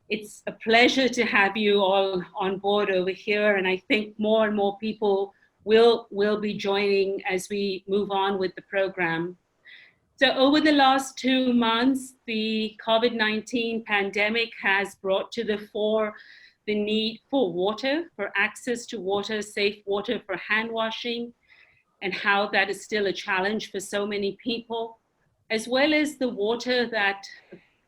It's a pleasure to have you all on board over here, and I think more and more people will be joining as we move on with the program. So over the last 2 months, the COVID-19 pandemic has brought to the fore the need for water, for access to water, safe water for hand washing, and how that is still a challenge for so many people, as well as the water that,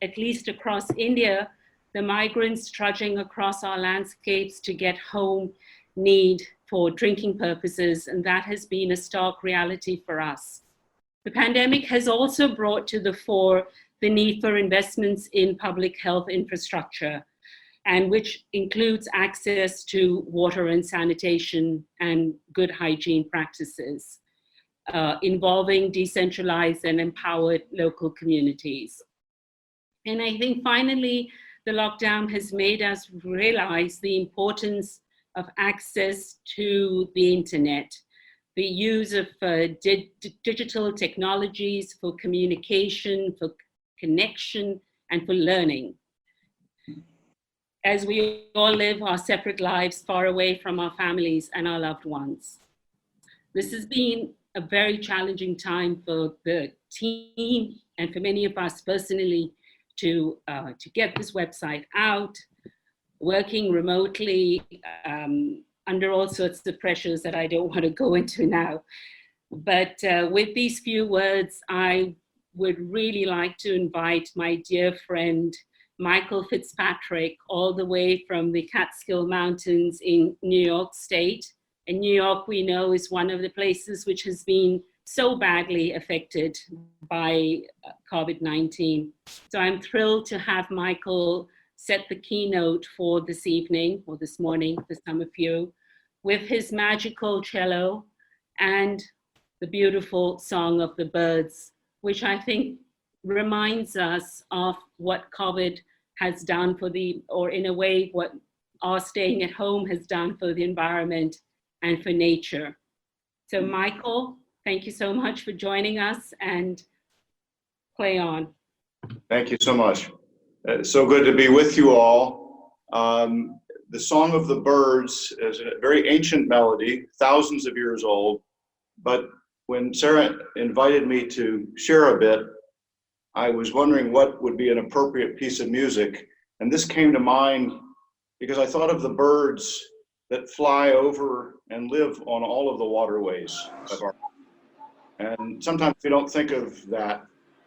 at least across India, the migrants trudging across our landscapes to get home need for drinking purposes, and that has been a stark reality for us. The pandemic has also brought to the fore the need for investments in public health infrastructure, and which includes access to water and sanitation and good hygiene practices, involving decentralized and empowered local communities. And I think finally, the lockdown has made us realize the importance of access to the internet, the use of digital technologies for communication, for connection, and for learning, as we all live our separate lives far away from our families and our loved ones. This has been a very challenging time for the team and for many of us personally to get this website out, working remotely, under all sorts of pressures that I don't want to go into now. But with these few words, I would really like to invite my dear friend, Michael Fitzpatrick, all the way from the Catskill Mountains in New York State. And New York, we know, is one of the places which has been so badly affected by COVID-19. So I'm thrilled to have Michael set the keynote for this evening, or this morning for some of you, with his magical cello and the beautiful song of the birds, which I think reminds us of what COVID has done for or in a way, what our staying at home has done for the environment and for nature. So Michael, thank you so much for joining us, and play on. Thank you so much. It's so good to be with you all. The Song of the Birds is a very ancient melody, thousands of years old, but when Sarah invited me to share a bit, I was wondering what would be an appropriate piece of music, and this came to mind because I thought of the birds that fly over and live on all of the waterways of our, and sometimes we don't think of that,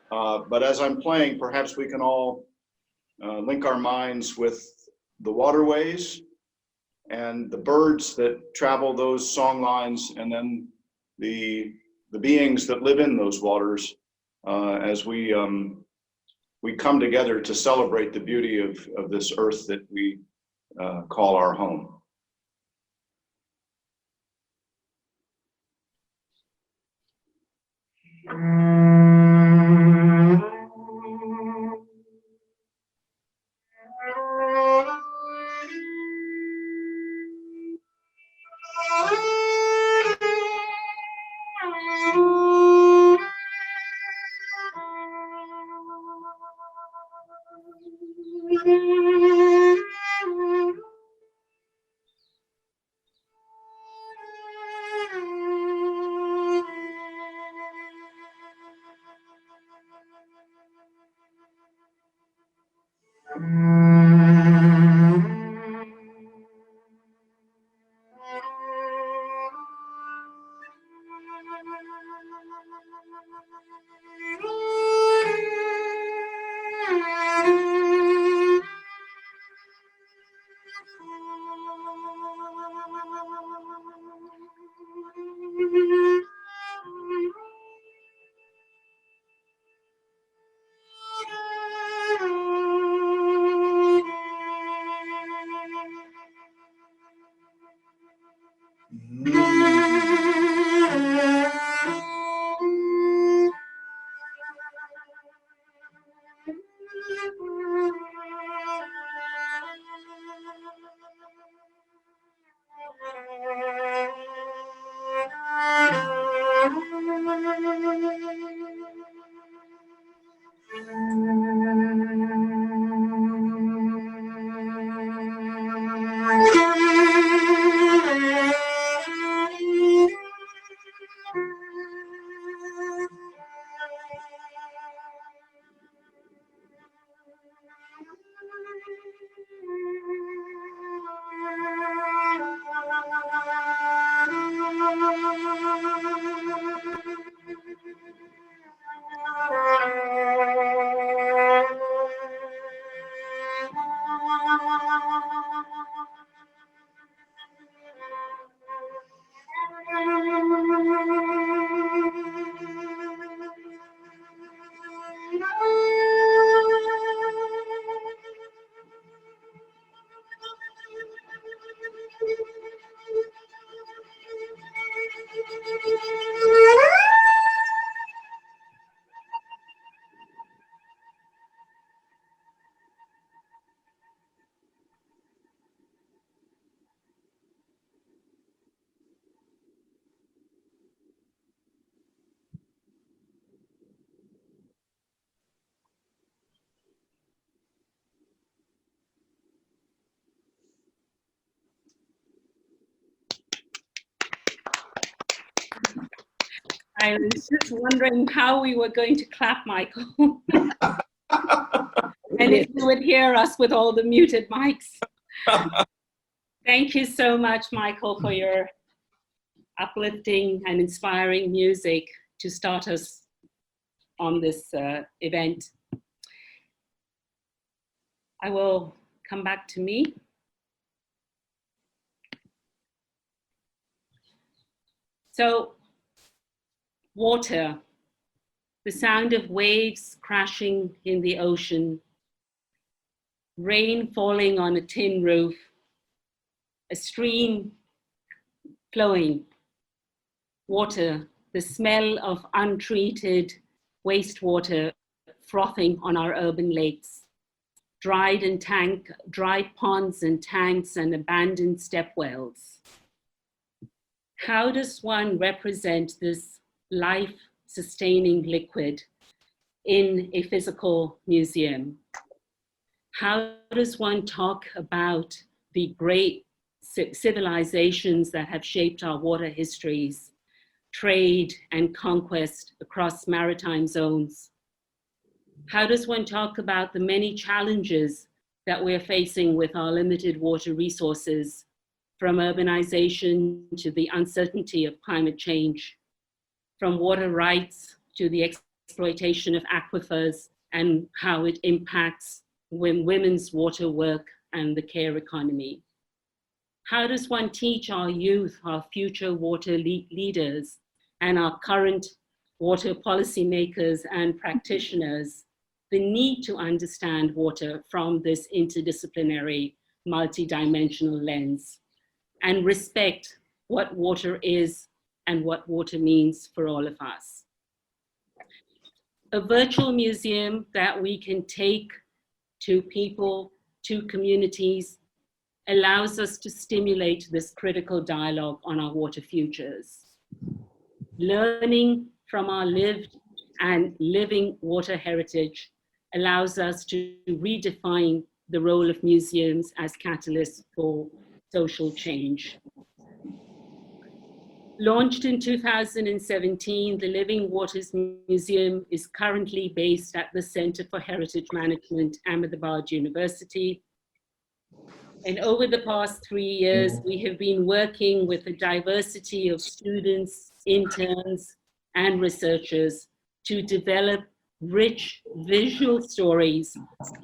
but as I'm playing, perhaps we can all link our minds with the waterways and the birds that travel those song lines, and then the beings that live in those waters, as we come together to celebrate the beauty of this earth that we call our home. I was just wondering how we were going to clap, Michael. And if you would hear us with all the muted mics. Thank you so much, Michael, for your uplifting and inspiring music to start us on this event. I will come back to me. So, water, the sound of waves crashing in the ocean, rain falling on a tin roof, a stream flowing, water, the smell of untreated wastewater frothing on our urban lakes, dried ponds and tanks and abandoned step wells. How does one represent this life-sustaining liquid in a physical museum? How does one talk about the great civilizations that have shaped our water histories, trade and conquest across maritime zones? How does one talk about the many challenges that we're facing with our limited water resources, from urbanization to the uncertainty of climate change, from water rights to the exploitation of aquifers and how it impacts women's water work and the care economy? How does one teach our youth, our future water leaders, and our current water policymakers and practitioners the need to understand water from this interdisciplinary, multidimensional lens, and respect what water is and what water means for all of us? A virtual museum that we can take to people, to communities, allows us to stimulate this critical dialogue on our water futures. Learning from our lived and living water heritage allows us to redefine the role of museums as catalysts for social change. Launched in 2017, the Living Waters Museum is currently based at the Center for Heritage Management, Ahmedabad University. And over the past 3 years, we have been working with a diversity of students, interns, and researchers to develop rich visual stories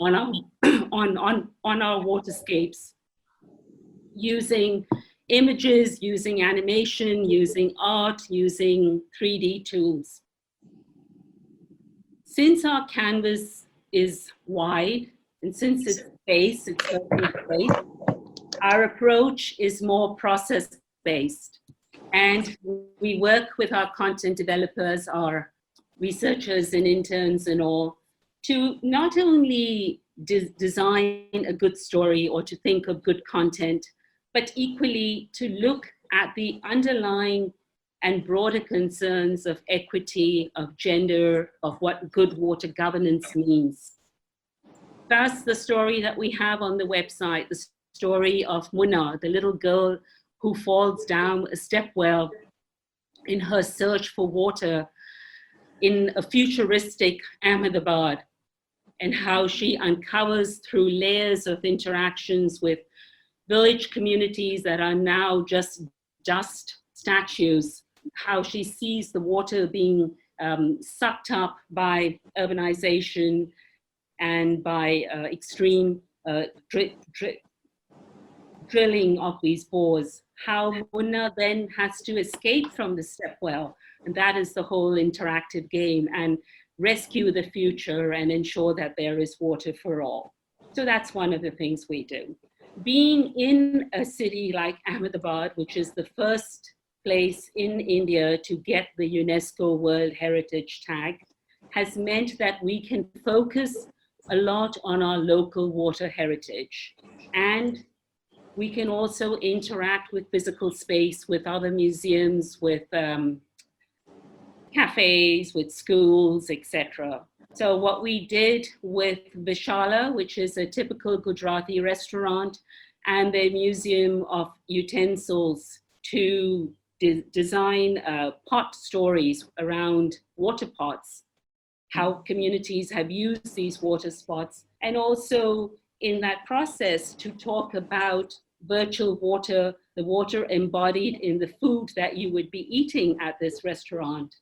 on our, on our waterscapes, using images, using animation, using art, using 3D tools. Since our canvas is wide, and since it's space, it's open space, our approach is more process-based. And we work with our content developers, our researchers and interns and all, to not only design a good story or to think of good content, but equally to look at the underlying and broader concerns of equity, of gender, of what good water governance means. Thus, the story that we have on the website, the story of Munna, the little girl who falls down a step well in her search for water in a futuristic Ahmedabad, and how she uncovers through layers of interactions with village communities that are now just dust statues, how she sees the water being sucked up by urbanization and by extreme drilling of these bores, how Munna then has to escape from the step well, and that is the whole interactive game, and rescue the future and ensure that there is water for all. So that's one of the things we do. Being in a city like Ahmedabad, which is the first place in India to get the UNESCO World Heritage tag, has meant that we can focus a lot on our local water heritage. And we can also interact with physical space, with other museums, with cafes, with schools, etc. So what we did with Vishala, which is a typical Gujarati restaurant, and the Museum of Utensils to design pot stories around water pots, how communities have used these water spots, and also in that process to talk about virtual water, the water embodied in the food that you would be eating at this restaurant.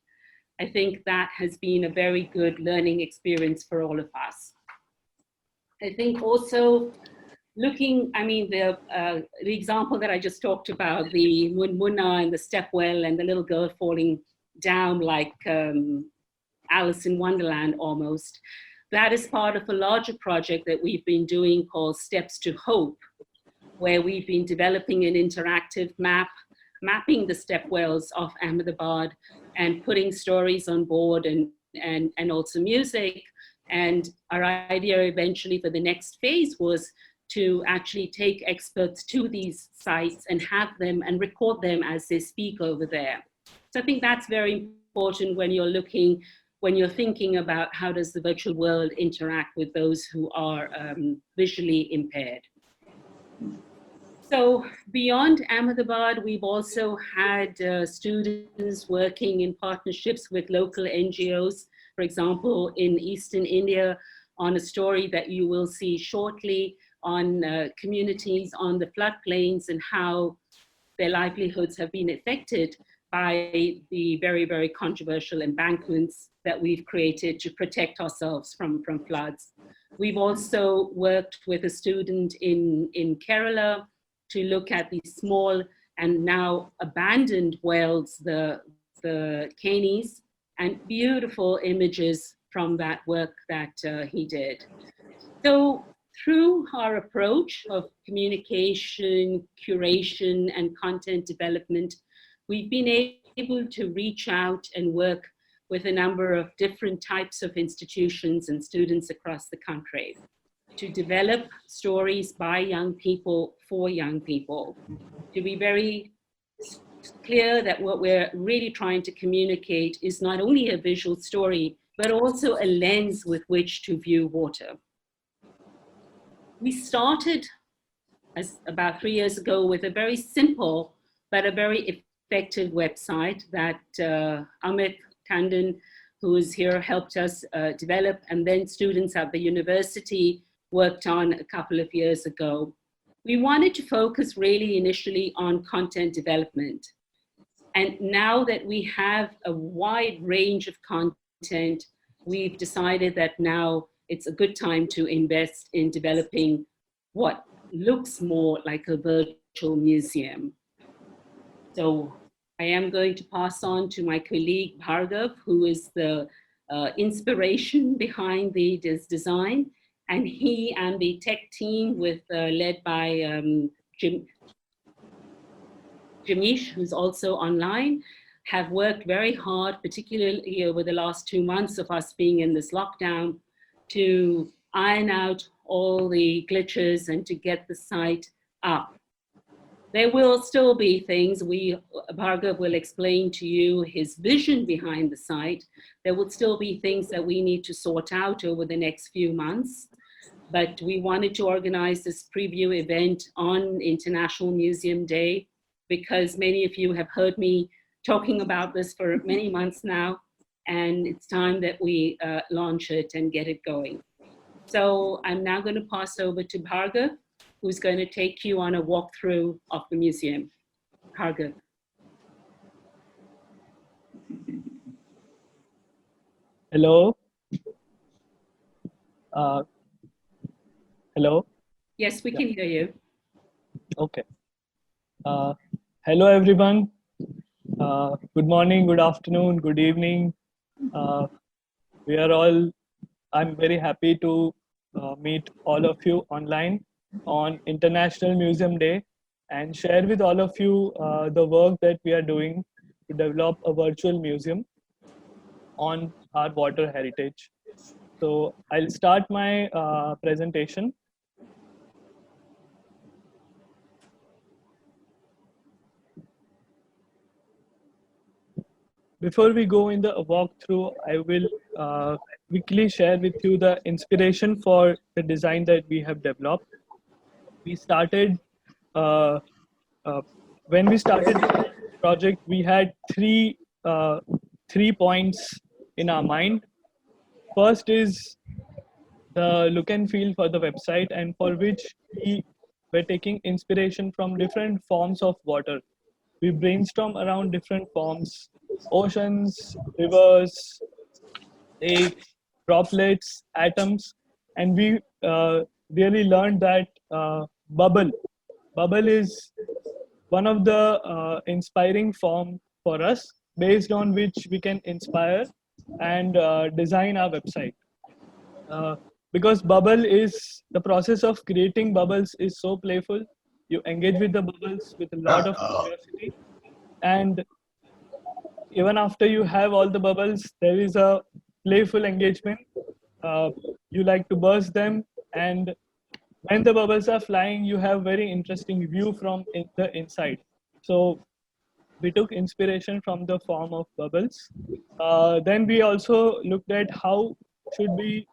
I think that has been a very good learning experience for all of us. I think also looking, I mean, the example that I just talked about, the Munmuna and the step well and the little girl falling down like Alice in Wonderland almost, that is part of a larger project that we've been doing called Steps to Hope, where we've been developing an interactive map, mapping the step wells of Ahmedabad and putting stories on board and also music. And our idea eventually for the next phase was to actually take experts to these sites and have them and record them as they speak over there. So I think that's very important when you're looking, when you're thinking about how does the virtual world interact with those who are visually impaired. So beyond Ahmedabad, we've also had students working in partnerships with local NGOs, for example, in Eastern India, on a story that you will see shortly on communities on the floodplains and how their livelihoods have been affected by the very, very controversial embankments that we've created to protect ourselves from floods. We've also worked with a student in Kerala to look at these small and now abandoned wells, the Canis, and beautiful images from that work that he did. So through our approach of communication, curation, and content development, we've been able to reach out and work with a number of different types of institutions and students across the country to develop stories by young people for young people, to be very clear that what we're really trying to communicate is not only a visual story, but also a lens with which to view water. We started about 3 years ago with a very simple, but a very effective website that Amit Tandon, who is here, helped us develop, and then students at the university worked on a couple of years ago. We wanted to focus really initially on content development. And now that we have a wide range of content, we've decided that now it's a good time to invest in developing what looks more like a virtual museum. So I am going to pass on to my colleague Bhargav, who is the inspiration behind this design. And he and the tech team led by Jamish, who's also online, have worked very hard, particularly over the last 2 months of us being in this lockdown, to iron out all the glitches and to get the site up. There will still be things, Bhargav will explain to you his vision behind the site. There will still be things that we need to sort out over the next few months. But we wanted to organize this preview event on International Museum Day because many of you have heard me talking about this for many months now, and it's time that we launch it and get it going. So I'm now going to pass over to Bhargav, who's going to take you on a walkthrough of the museum. Bhargav. Hello. Hello. Yes, we can hear you. Okay. Hello, everyone. Good morning, good afternoon, good evening. I'm very happy to meet all of you online on International Museum Day and share with all of you the work that we are doing to develop a virtual museum on our water heritage. So I'll start my presentation. Before we go in the walkthrough, I will quickly share with you the inspiration for the design that we have developed. We started, when we started project, we had three points in our mind. First is the look and feel for the website, and for which we were taking inspiration from different forms of water. We brainstorm around different forms: oceans, rivers, lakes, droplets, atoms, and we really learned that bubble is one of the inspiring form for us, based on which we can inspire and design our website. uh, because bubble is the process of creating bubbles is so playful. You engage with the bubbles with a lot of curiosity, and even after you have all the bubbles, there is a playful engagement. uh, you like to burst them, and when the bubbles are flying, you have very interesting view from the inside. So we took inspiration from the form of bubbles. Then we also looked at how should we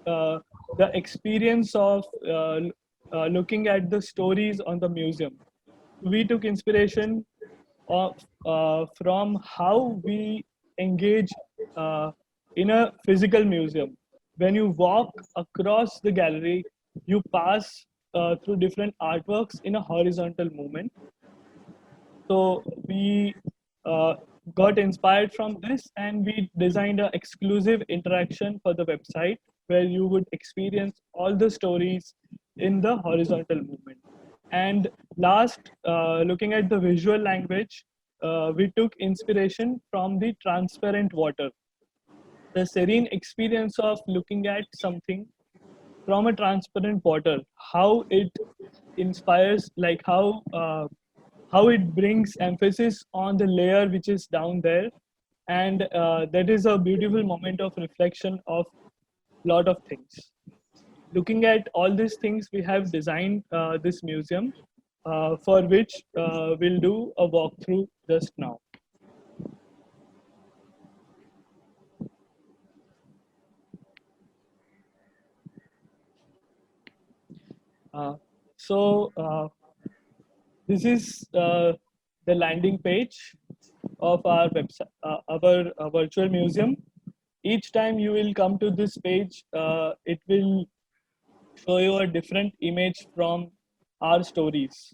uh, the experience of looking at the stories on the museum. We took inspiration of from how we engage in a physical museum. When you walk across the gallery, you pass through different artworks in a horizontal movement. So we uh, got inspired from this, and we designed an exclusive interaction for the website where you would experience all the stories in the horizontal movement. And last, looking at the visual language, we took inspiration from the transparent water. The serene experience of looking at something from a transparent water, how it inspires, like how it brings emphasis on the layer which is down there, and that is a beautiful moment of reflection of lot of things. Looking at all these things, we have designed this museum, for which we'll do a walkthrough just now. Uh, so this is the landing page of our website, our virtual museum. Each time you will come to this page, it will show you a different image from our stories.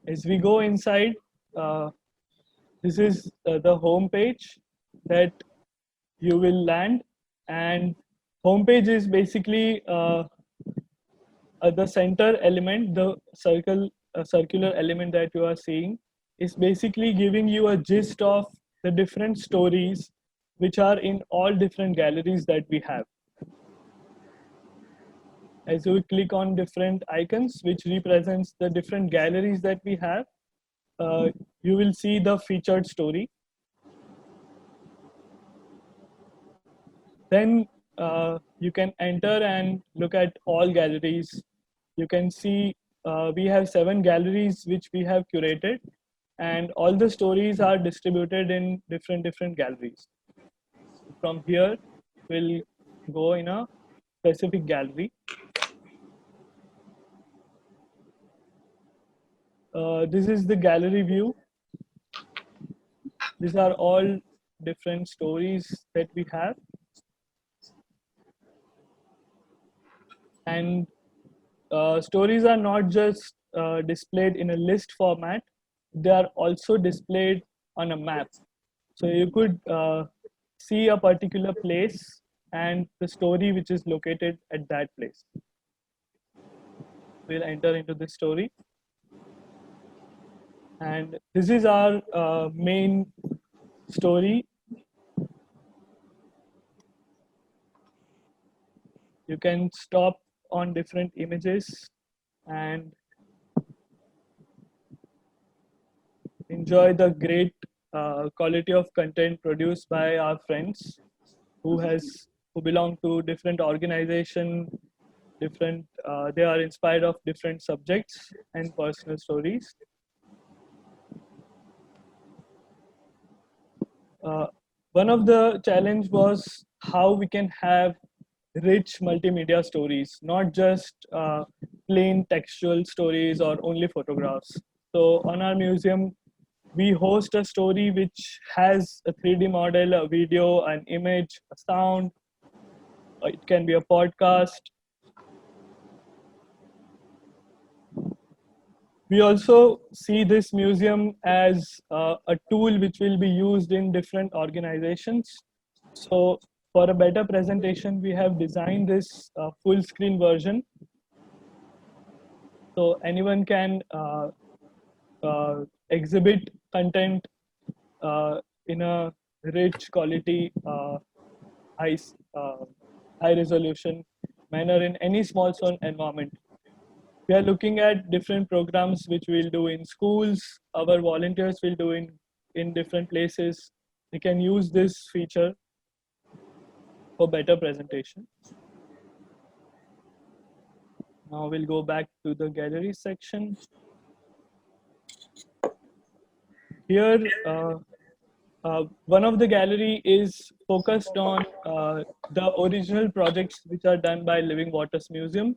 As we go inside, uh, this is the home page that you will land, and home page is basically the center element, the circular element that you are seeing, is basically giving you a gist of the different stories which are in all different galleries that we have. As you click on different icons which represents the different galleries that we have, you will see the featured story. Then you can enter and look at all galleries. You can see we have 7 galleries which we have curated, and all the stories are distributed in different galleries. From here, we'll go in a specific gallery. This is the gallery view. These are all different stories that we have. And stories are not just displayed in a list format, they are also displayed on a map. So you could see a particular place and the story which is located at that place. We'll enter into this story. And this is our main story. You can stop on different images and enjoy the great quality of content produced by our friends who belong to different organization, different they are inspired of different subjects and personal stories. one of the challenge was how we can have rich multimedia stories, not just plain textual stories or only photographs. So on our museum, we host a story which has a 3D model, a video, an image, a sound. It can be a podcast. We also see this museum as a tool which will be used in different organizations. So for a better presentation, we have designed this full screen version. So anyone can exhibit content in a rich quality, high, uh, high resolution manner in any small zone environment. We are looking at different programs which we'll do in schools, our volunteers will do in different places. They can use this feature for better presentation. Now we'll go back to the gallery section. Here, one of the gallery is focused on the original projects which are done by Living Waters Museum.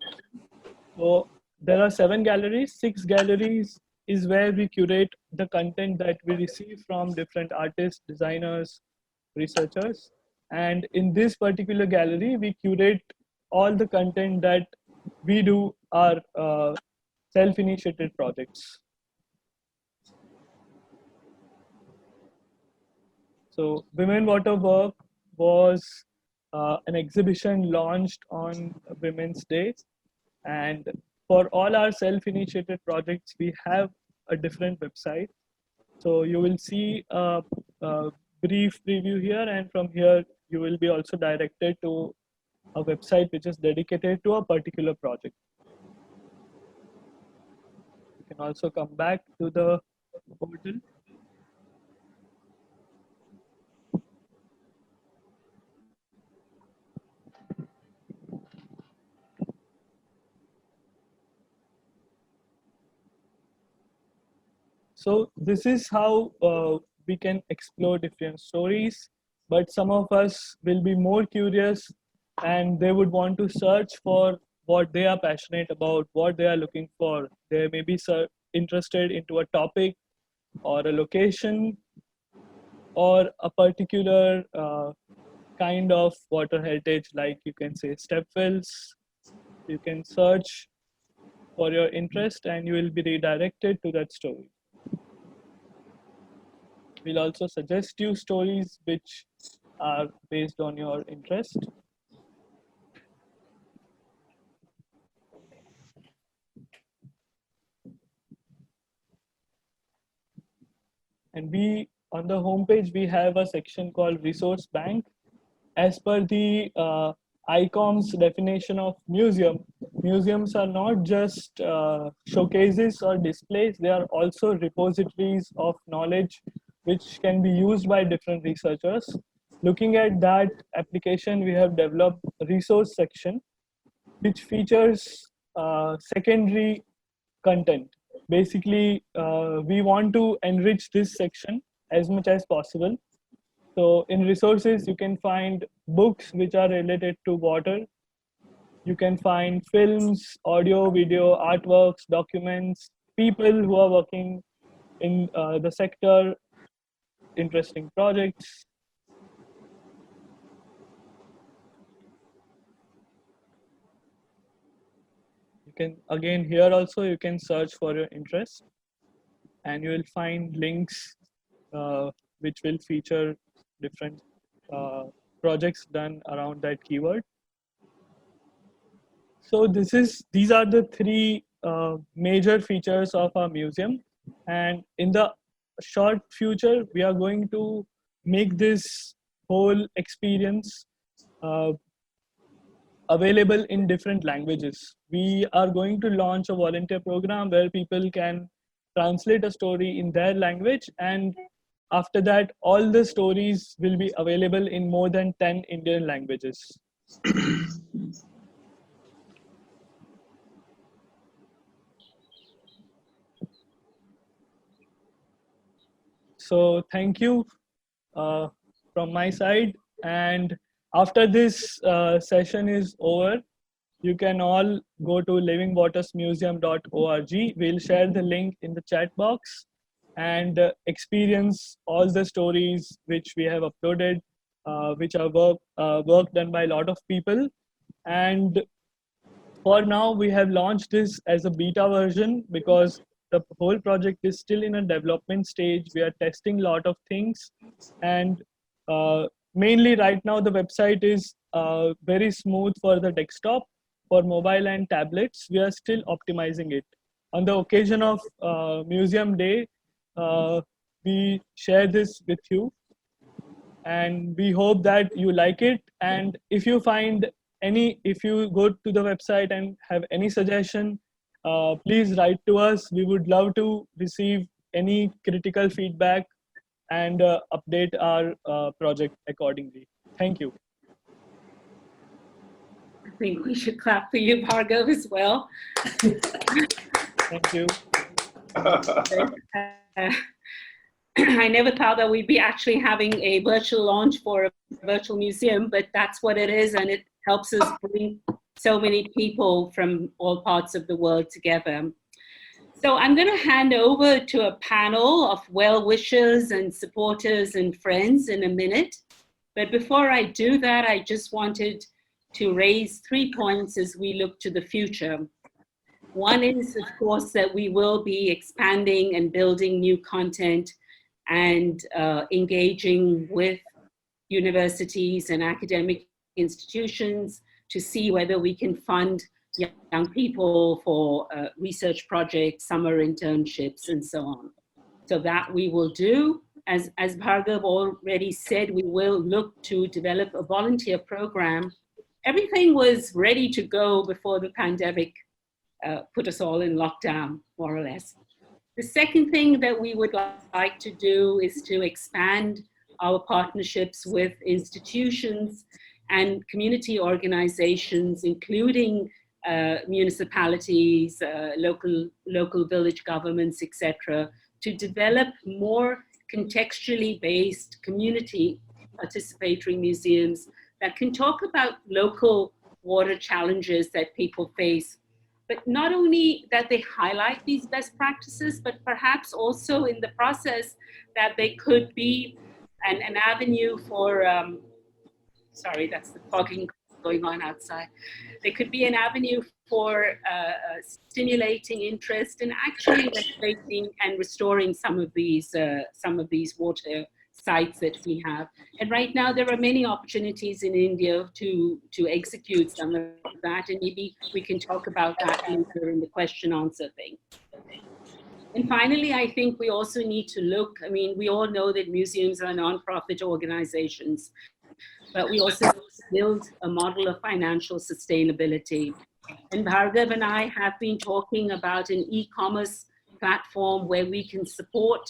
So there are 7 galleries. 6 galleries is where we curate the content that we receive from different artists, designers, researchers. And in this particular gallery, we curate all the content that we do our self-initiated projects. So Women Water Work was an exhibition launched on Women's Day. And for all our self-initiated projects, we have a different website. So you will see a brief preview here, and from here you will be also directed to a website which is dedicated to a particular project. You can also come back to the portal. So this is how we can explore different stories, but some of us will be more curious and they would want to search for what they are passionate about, what they are looking for. They may be interested into a topic or a location or a particular kind of water heritage, like you can say stepwells. You can search for your interest and you will be redirected to that story. We'll also suggest you stories which are based on your interest. And we, on the homepage, we have a section called Resource Bank. As per the ICOM's definition of museum, museums are not just showcases or displays, they are also repositories of knowledge which can be used by different researchers. Looking at that application, we have developed a resource section which features secondary content. Basically, we want to enrich this section as much as possible. So in resources, you can find books which are related to water. You can find films, audio, video, artworks, documents, people who are working in the sector, interesting projects. You can, again, here also, you can search for your interest and you will find links which will feature different projects done around that keyword. So these are the 3 major features of our museum, and in the short future we are going to make this whole experience available in different languages. We are going to launch a volunteer program where people can translate a story in their language, and after that all the stories will be available in more than 10 Indian languages. So thank you. from my side. And after this session is over, you can all go to livingwatersmuseum.org. We'll share the link in the chat box and experience all the stories which we have uploaded, which are work done by a lot of people. And for now, we have launched this as a beta version because the whole project is still in a development stage. We are testing a lot of things, and mainly right now the website is very smooth for the desktop. For mobile and tablets, we are still optimizing it. On the occasion of Museum Day, we share this with you, and we hope that you like it. And if you go to the website and have any suggestion, please write to us. We would love to receive any critical feedback and update our project accordingly. Thank you. I think we should clap for you, Bhargav, as well. Thank you. I never thought that we'd be actually having a virtual launch for a virtual museum, but that's what it is, and it helps us bring so many people from all parts of the world together. So I'm going to hand over to a panel of well-wishers and supporters and friends in a minute. But before I do that, I just wanted to raise 3 points as we look to the future. One is, of course, that we will be expanding and building new content and engaging with universities and academic institutions to see whether we can fund young people for research projects, summer internships, and so on. So that we will do. As Bhargav already said, we will look to develop a volunteer program. Everything was ready to go before the pandemic put us all in lockdown, more or less. The second thing that we would like to do is to expand our partnerships with institutions and community organizations, including municipalities, local village governments, etc., to develop more contextually based community participatory museums that can talk about local water challenges that people face. But not only that they highlight these best practices, but perhaps also in the process that they could be an avenue for, sorry, that's the fogging going on outside. They could be an avenue for stimulating interest in actually restoring and restoring some of these water sites that we have. And right now there are many opportunities in India to execute some of that, and maybe we can talk about that later in the question answer thing. And finally, I think we also need to look, I mean, we all know that museums are nonprofit organizations, but we also build a model of financial sustainability. And Bhargav and I have been talking about an e-commerce platform where we can support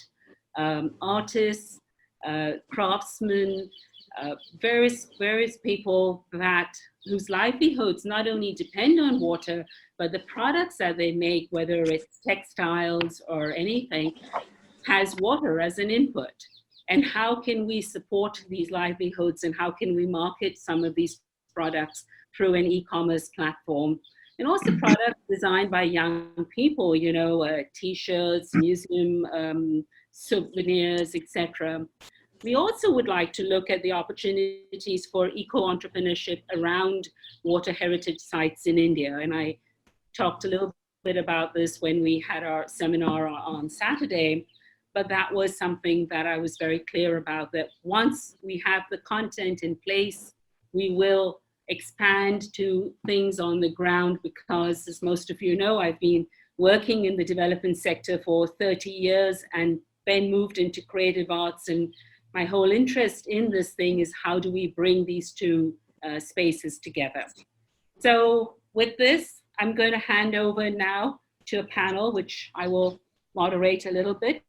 artists, craftsmen, various people whose livelihoods not only depend on water, but the products that they make, whether it's textiles or anything, has water as an input. And how can we support these livelihoods, and how can we market some of these products through an e-commerce platform? And also products designed by young people, you know, t-shirts, museum souvenirs, etc. We also would like to look at the opportunities for eco-entrepreneurship around water heritage sites in India. And I talked a little bit about this when we had our seminar on Saturday, but that was something that I was very clear about, that once we have the content in place, we will expand to things on the ground, because as most of you know, I've been working in the development sector for 30 years and then moved into creative arts, and my whole interest in this thing is how do we bring these two spaces together. So with this, I'm going to hand over now to a panel, which I will moderate a little bit.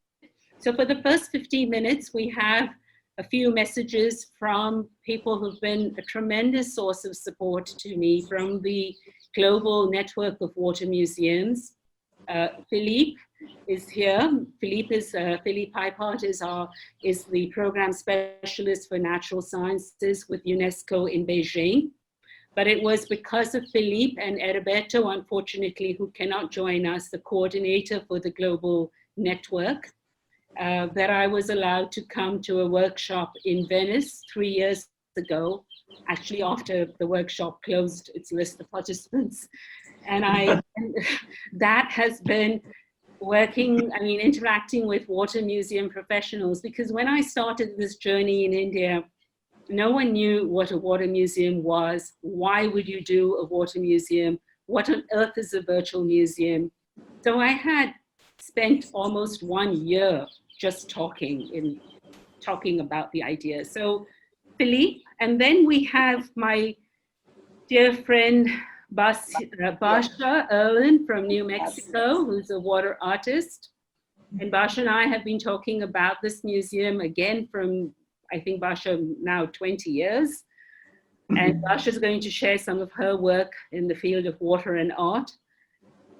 So for the first 15 minutes, we have a few messages from people who've been a tremendous source of support to me from the global network of water museums. Philippe is here. Philippe Heipart is the program specialist for natural sciences with UNESCO in Beijing. But it was because of Philippe and Heriberto, unfortunately, who cannot join us, the coordinator for the global network, that I was allowed to come to a workshop in Venice 3 years ago, actually after the workshop closed its list of participants. And that has been interacting with water museum professionals, because when I started this journey in India, no one knew what a water museum was. Why would you do a water museum? What on earth is a virtual museum? So I had spent almost 1 year just talking about the idea. So Philippe, and then we have my dear friend Basha Erlin from New Mexico, who's a water artist. And Basha and I have been talking about this museum again from, I think, Basha now 20 years. And Basha is going to share some of her work in the field of water and art.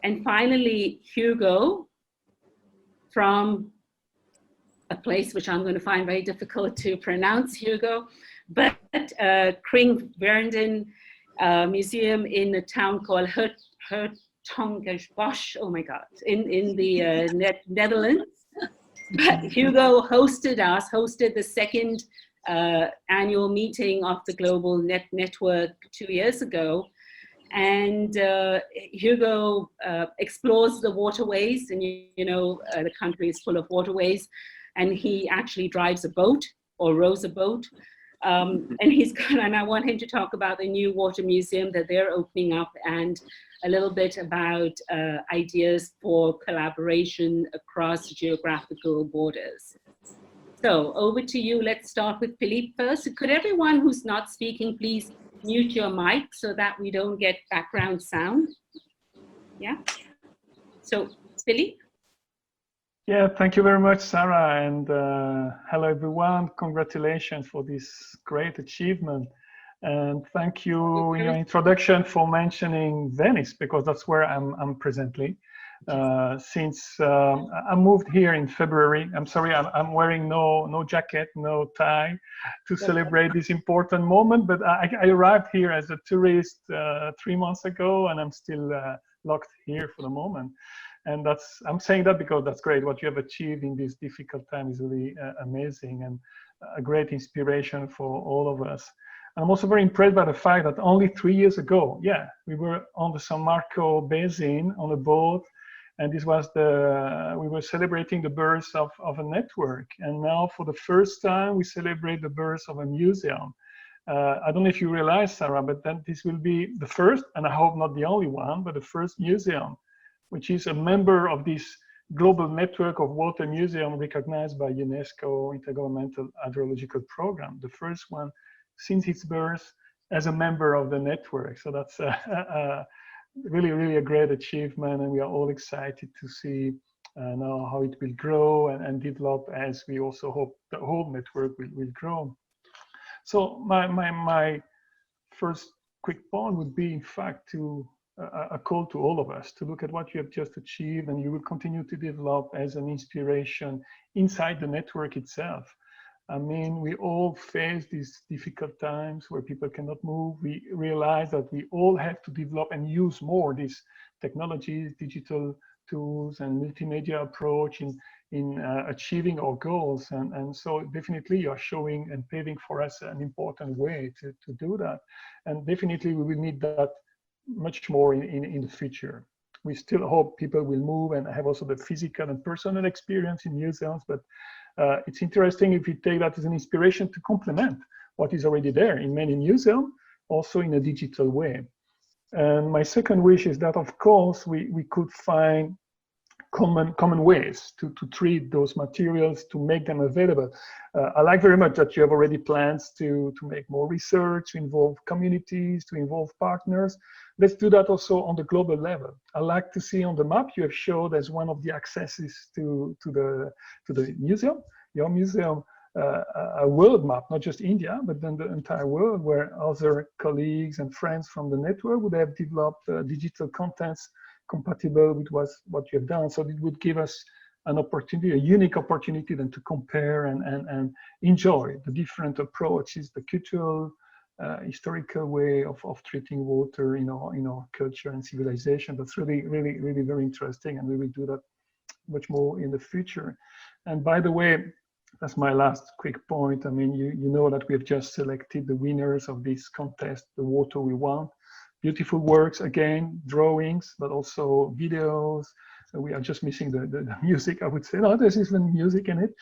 And finally, Hugo from a place which I'm going to find very difficult to pronounce, Hugo, but Kringverden Museum in a town called Hertogenbosch, oh my God, in the Netherlands. But Hugo hosted the second annual meeting of the Global Network 2 years ago. And Hugo explores the waterways, and the country is full of waterways, and he actually drives a boat or rows a boat. And I want him to talk about the new water museum that they're opening up, and a little bit about ideas for collaboration across geographical borders. So over to you. Let's start with Philippe first. Could everyone who's not speaking please mute your mic so that we don't get background sound? Yeah. So Philippe. Yeah, thank you very much, Sarah, and hello everyone. Congratulations for this great achievement, and thank you in your introduction for mentioning Venice, because that's where I'm presently. Since I moved here in February, I'm sorry, I'm wearing no jacket, no tie to celebrate this important moment, but I arrived here as a tourist 3 months ago, and I'm still locked here for the moment. And I'm saying that because that's great. What you have achieved in this difficult time is really amazing and a great inspiration for all of us. And I'm also very impressed by the fact that only 3 years ago, we were on the San Marco Basin on a boat, and this was we were celebrating the birth of a network. And now for the first time, we celebrate the birth of a museum. I don't know if you realize, Sarah, but then this will be the first, and I hope not the only one, but the first museum which is a member of this global network of water museums recognized by UNESCO Intergovernmental Hydrological Program, the first one since its birth as a member of the network. So that's really, really a great achievement, and we are all excited to see now how it will grow and develop, as we also hope the whole network will grow. So my first quick point would be, in fact, a call to all of us to look at what you have just achieved, and you will continue to develop as an inspiration inside the network itself. I mean, we all face these difficult times where people cannot move. We realize that we all have to develop and use more these technologies, digital tools, and multimedia approach in achieving our goals. And so definitely you're showing and paving for us an important way to do that. And definitely we will need that much more in the future. We still hope people will move and have also the physical and personal experience in museums, but it's interesting if you take that as an inspiration to complement what is already there in many museums, also in a digital way. And my second wish is that, of course, we could find common ways to treat those materials, to make them available. I like very much that you have already plans to make more research, to involve communities, to involve partners. Let's do that also on the global level. I like to see on the map you have showed as one of the accesses to the museum, your museum, a world map, not just India, but then the entire world, where other colleagues and friends from the network would have developed digital contents compatible with what you have done. So it would give us an opportunity, a unique opportunity then to compare and enjoy the different approaches, the cultural, historical way of treating water in our culture and civilization. That's really very interesting, and we will do that much more in the future. And by the way, that's my last quick point. I mean, you know that we have just selected the winners of this contest, The Water We Want. Beautiful works, again, drawings, but also videos. We are just missing the music, I would say. No, there's even music in it.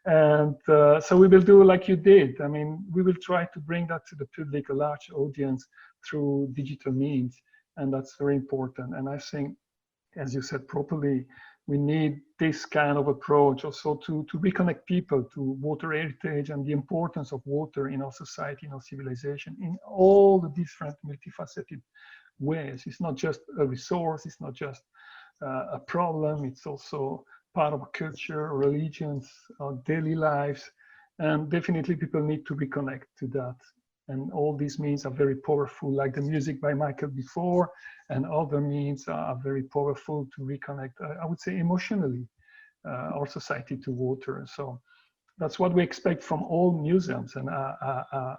And so we will do like you did. I mean, we will try to bring that to the public, a large audience, through digital means. And that's very important. And I think, as you said properly, we need this kind of approach also to reconnect people to water heritage and the importance of water in our society, in our civilization, in all the different multifaceted ways. It's not just a resource, it's not just a problem, it's also part of our culture, our religions, our daily lives, and definitely people need to reconnect to that. And all these means are very powerful, like the music by Michael before, and other means are very powerful to reconnect, I would say, emotionally, our society to water. So that's what we expect from all museums, and I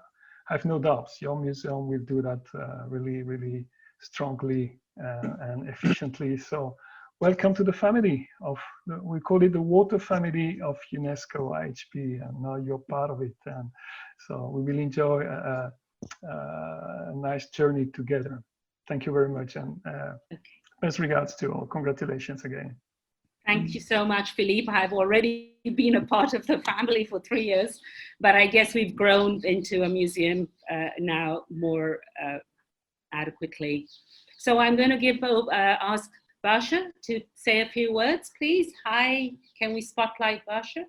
have no doubts your museum will do that really strongly and efficiently. So welcome to the family of, we call it the water family of UNESCO IHP, and now you're part of it. And so we will enjoy a nice journey together. Thank you very much, and best regards to all. Congratulations again. Thank you so much, Philippe. I've already been a part of the family for 3 years, but I guess we've grown into a museum now more adequately. So I'm going to ask Basha to say a few words, please. Hi, can we spotlight Basha?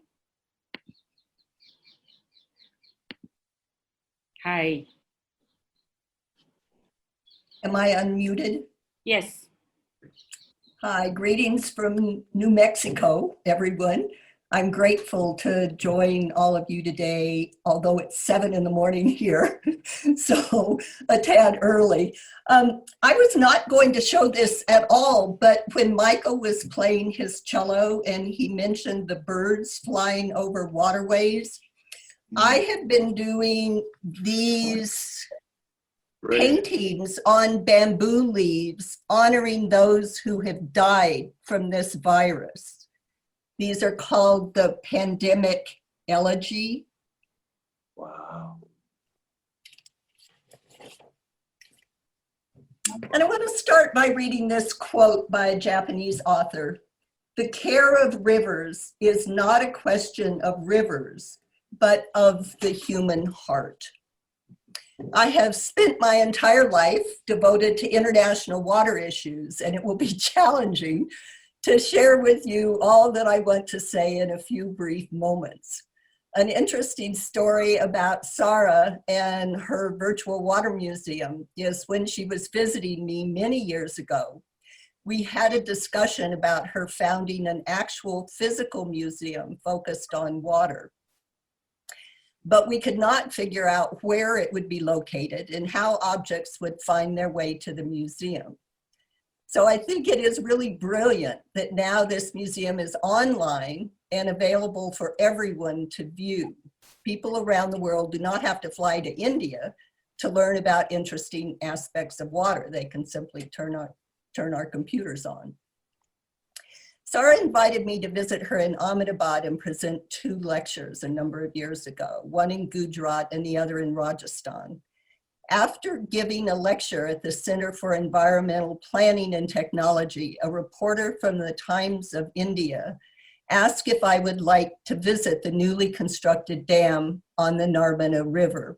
Hi. Am I unmuted? Yes. Hi, greetings from New Mexico, everyone. I'm grateful to join all of you today, although it's 7 in the morning here, so a tad early. I was not going to show this at all, but when Michael was playing his cello and he mentioned the birds flying over waterways, I have been doing these paintings on bamboo leaves, honoring those who have died from this virus. These are called the Pandemic Elegy. Wow. And I want to start by reading this quote by a Japanese author. "The care of rivers is not a question of rivers, but of the human heart." I have spent my entire life devoted to international water issues, and it will be challenging to share with you all that I want to say in a few brief moments. An interesting story about Sarah and her virtual water museum is when she was visiting me many years ago, we had a discussion about her founding an actual physical museum focused on water. But we could not figure out where it would be located and how objects would find their way to the museum. So I think it is really brilliant that now this museum is online and available for everyone to view. People around the world do not have to fly to India to learn about interesting aspects of water. They can simply turn our computers on. Sarah invited me to visit her in Ahmedabad and present 2 lectures a number of years ago, one in Gujarat and the other in Rajasthan. After giving a lecture at the Center for Environmental Planning and Technology, a reporter from the Times of India asked if I would like to visit the newly constructed dam on the Narmada River.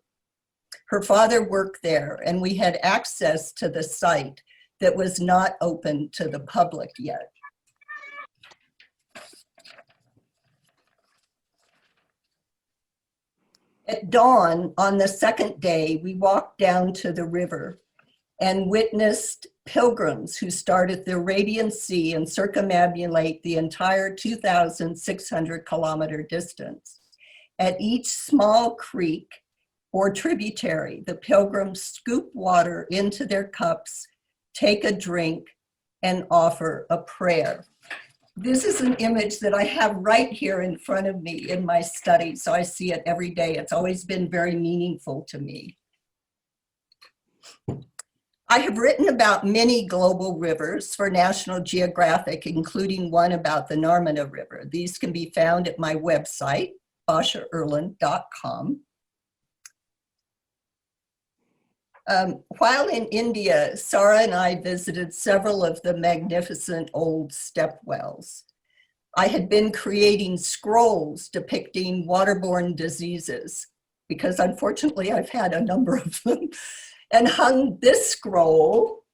Her father worked there, and we had access to the site that was not open to the public yet. At dawn on the second day, we walked down to the river and witnessed pilgrims who start at the Arabian Sea and circumambulate the entire 2,600 kilometer distance. At each small creek or tributary, the pilgrims scoop water into their cups, take a drink, and offer a prayer. This is an image that I have right here in front of me in my study, so I see it every day. It's always been very meaningful to me. I have written about many global rivers for National Geographic, including one about the Narmada River. These can be found at my website, bashaerland.com. While in India, Sarah and I visited several of the magnificent old step wells. I had been creating scrolls depicting waterborne diseases, because unfortunately I've had a number of them, and hung this scroll.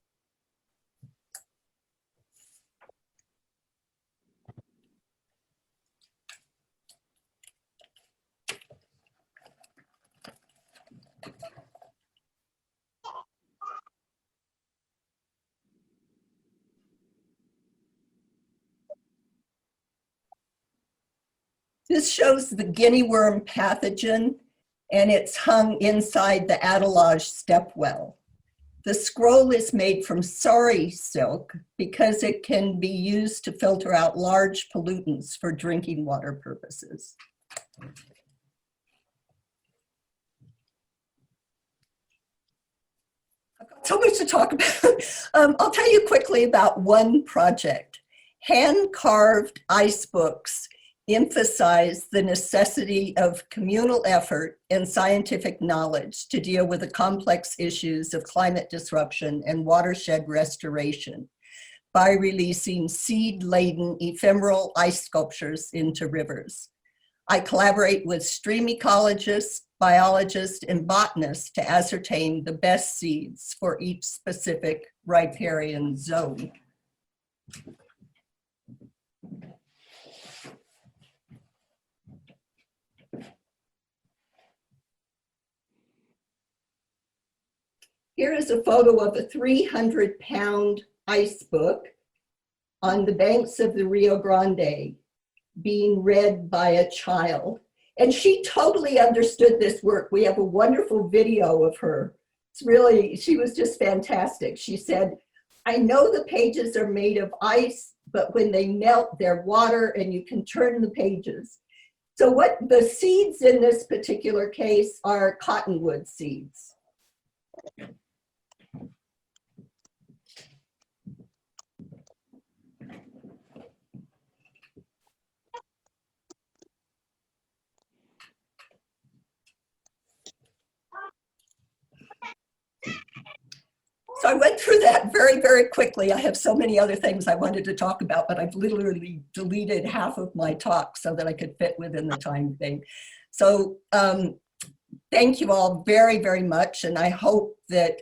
This shows the guinea worm pathogen, and it's hung inside the Adalaj step well. The scroll is made from sari silk because it can be used to filter out large pollutants for drinking water purposes. I've got so much to talk about. I'll tell you quickly about one project. Hand-carved ice books emphasize the necessity of communal effort and scientific knowledge to deal with the complex issues of climate disruption and watershed restoration by releasing seed-laden ephemeral ice sculptures into rivers. I collaborate with stream ecologists, biologists, and botanists to ascertain the best seeds for each specific riparian zone. Here is a photo of a 300-pound ice book on the banks of the Rio Grande being read by a child. And she totally understood this work. We have a wonderful video of her. It's really, she was just fantastic. She said, I know the pages are made of ice, but when they melt, they're water and you can turn the pages. So what the seeds in this particular case are cottonwood seeds. So I went through that very, very quickly. I have so many other things I wanted to talk about, but I've literally deleted half of my talk so that I could fit within the time thing. So thank you all very, very much. And I hope that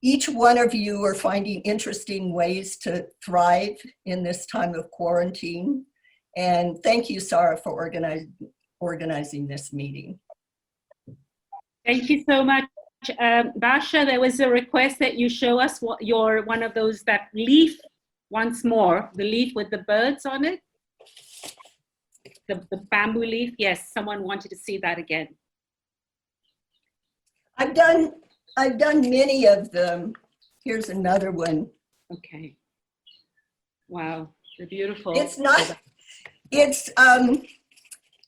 each one of you are finding interesting ways to thrive in this time of quarantine. And thank you, Sarah, for organizing this meeting. Thank you so much. Basha, there was a request that you show us what your one of those, that leaf once more, the leaf with the birds on it, the bamboo leaf. Yes, someone wanted to see that again. I've done many of them. Here's another one. Okay. Wow, they're beautiful. It's not.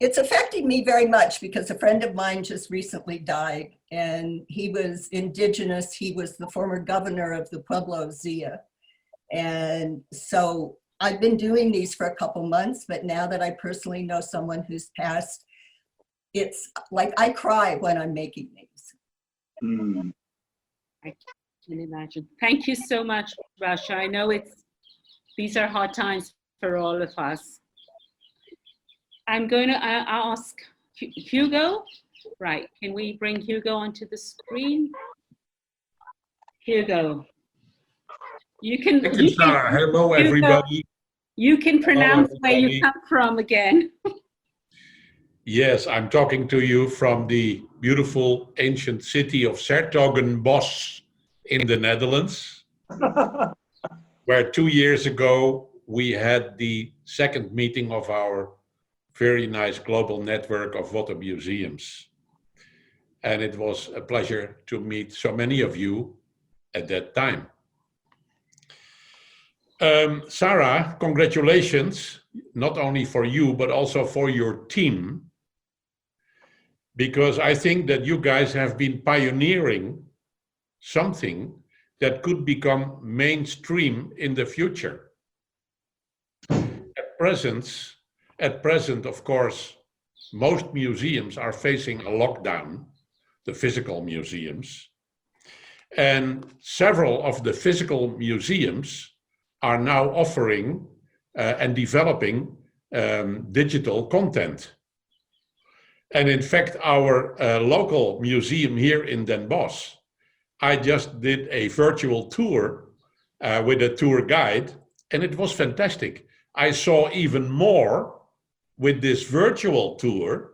It's affecting me very much because a friend of mine just recently died, and he was indigenous. He was the former governor of the Pueblo Zia. And so I've been doing these for a couple months, but now that I personally know someone who's passed, it's like I cry when I'm making these. Mm. I can imagine. Thank you so much, Basha. I know these are hard times for all of us. I'm going to ask Hugo. Right, can we bring Hugo onto the screen? Hugo, you can. Thank you, Sarah. Hello, Hugo, everybody. you can pronounce Hello, where you come from again. Yes, I'm talking to you from the beautiful ancient city of 's-Hertogenbosch in the Netherlands, where 2 years ago we had the second meeting of our very nice global network of water museums. And it was a pleasure to meet so many of you at that time. Sarah, congratulations, not only for you, but also for your team, because I think that you guys have been pioneering something that could become mainstream in the future. At present, of course, most museums are facing a lockdown, the physical museums, and several of the physical museums are now offering and developing digital content. And in fact, our local museum here in Den Bosch, I just did a virtual tour with a tour guide, and it was fantastic. I saw even more with this virtual tour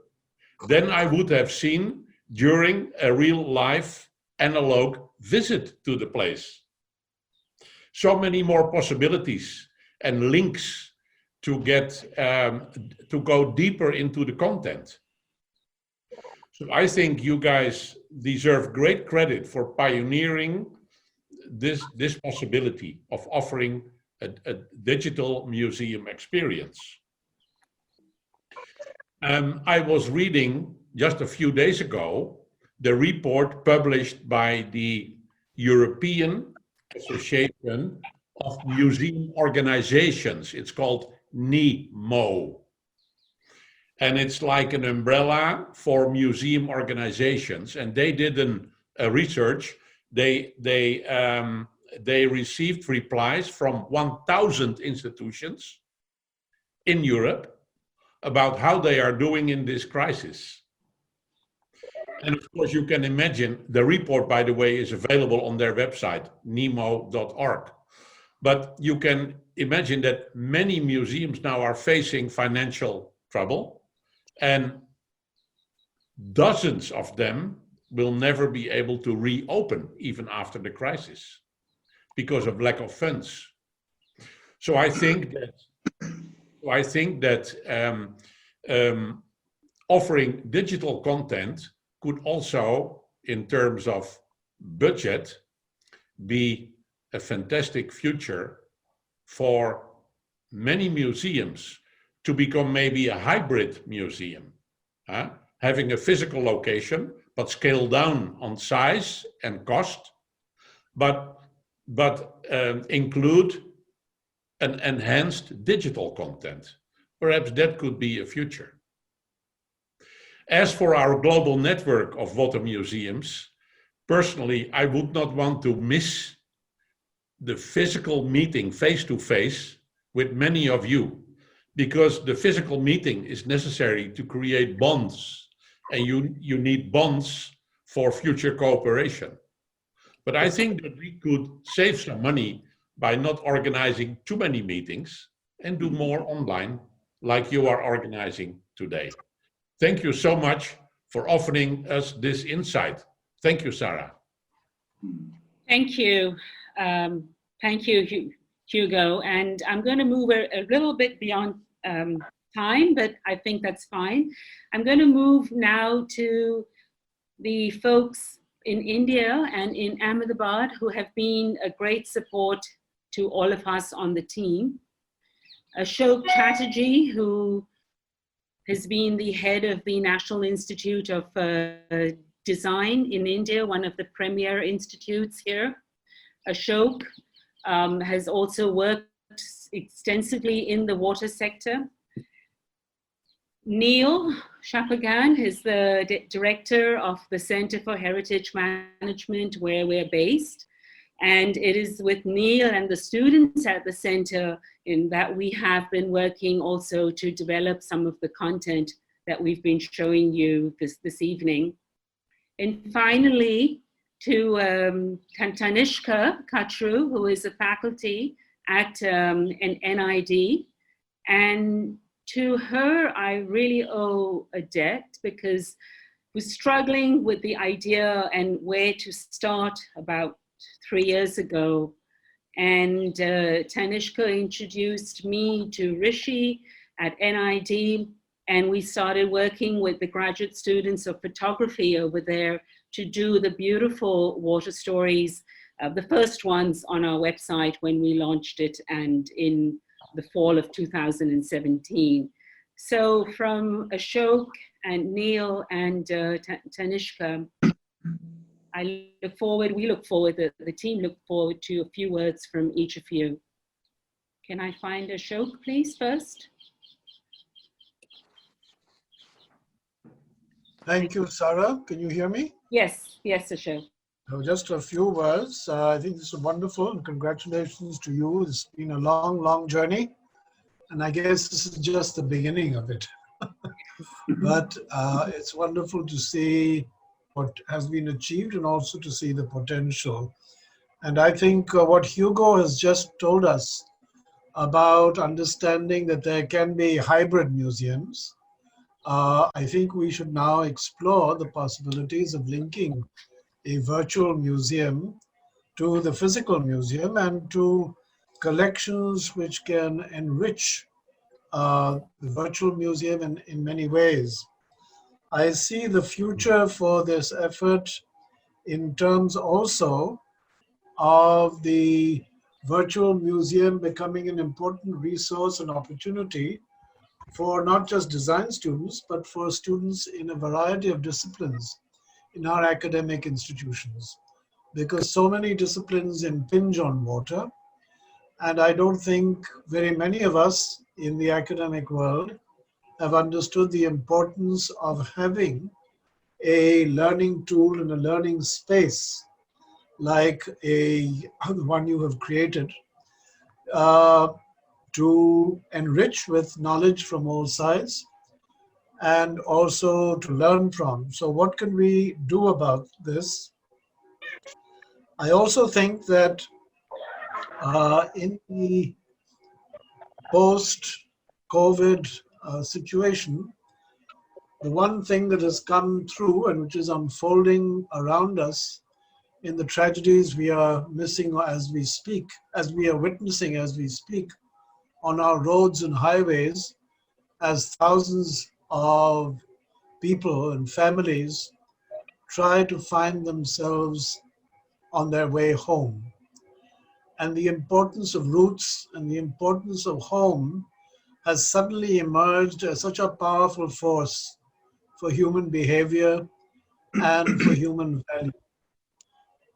than I would have seen during a real life analog visit to the place. So many more possibilities and links to get to go deeper into the content. So I think you guys deserve great credit for pioneering this possibility of offering a digital museum experience. I was reading just a few days ago the report published by the European Association of Museum Organizations. It's called NEMO. And it's like an umbrella for museum organizations. And they did a research. They received replies from 1,000 institutions in Europe about how they are doing in this crisis. And of course, you can imagine, the report, by the way, is available on their website, nemo.org. But you can imagine that many museums now are facing financial trouble, and dozens of them will never be able to reopen even after the crisis because of lack of funds. So I think that offering digital content could also, in terms of budget, be a fantastic future for many museums to become maybe a hybrid museum, having a physical location, but scale down on size and cost, but include an enhanced digital content. Perhaps that could be a future. As for our global network of water museums, personally, I would not want to miss the physical meeting face-to-face with many of you, because the physical meeting is necessary to create bonds, and you need bonds for future cooperation. But I think that we could save some money by not organizing too many meetings and do more online, like you are organizing today. Thank you so much for offering us this insight. Thank you, Sarah. Thank you. Thank you, Hugo. And I'm going to move a little bit beyond time, but I think that's fine. I'm going to move now to the folks in India and in Ahmedabad who have been a great support to all of us on the team. Ashok Chatterjee, who has been the head of the National Institute of Design in India, one of the premier institutes here. Ashok has also worked extensively in the water sector. Neil Shapagan is the director of the Center for Heritage Management, where we're based. And it is with Neil and the students at the center in that we have been working also to develop some of the content that we've been showing you this evening. And finally, to Tanishka Katru, who is a faculty at an NID. And to her, I really owe a debt, because we're struggling with the idea and where to start about 3 years ago. And Tanishka introduced me to Rishi at NID, and we started working with the graduate students of photography over there to do the beautiful water stories the first ones on our website when we launched it, and in the fall of 2017. So from Ashok and Neil and Tanishka, we look forward, the team look forward to a few words from each of you. Can I find Ashok, please, first? Thank you, Sarah. Can you hear me? Yes, yes, Ashok. So just a few words. I think this is wonderful, and congratulations to you. It's been a long, long journey, and I guess this is just the beginning of it. But it's wonderful to see what has been achieved and also to see the potential. And I think what Hugo has just told us about understanding that there can be hybrid museums, I think we should now explore the possibilities of linking a virtual museum to the physical museum and to collections which can enrich the virtual museum in many ways. I see the future for this effort in terms also of the virtual museum becoming an important resource and opportunity for not just design students, but for students in a variety of disciplines in our academic institutions, because so many disciplines impinge on water. And I don't think very many of us in the academic world have understood the importance of having a learning tool and a learning space like the one you have created to enrich with knowledge from all sides and also to learn from. So what can we do about this? I also think that in the post-COVID situation, the one thing that has come through and which is unfolding around us in the tragedies we are missing as we speak, as we are witnessing as we speak on our roads and highways, as thousands of people and families try to find themselves on their way home. And the importance of roots and the importance of home has suddenly emerged as such a powerful force for human behavior and for human value.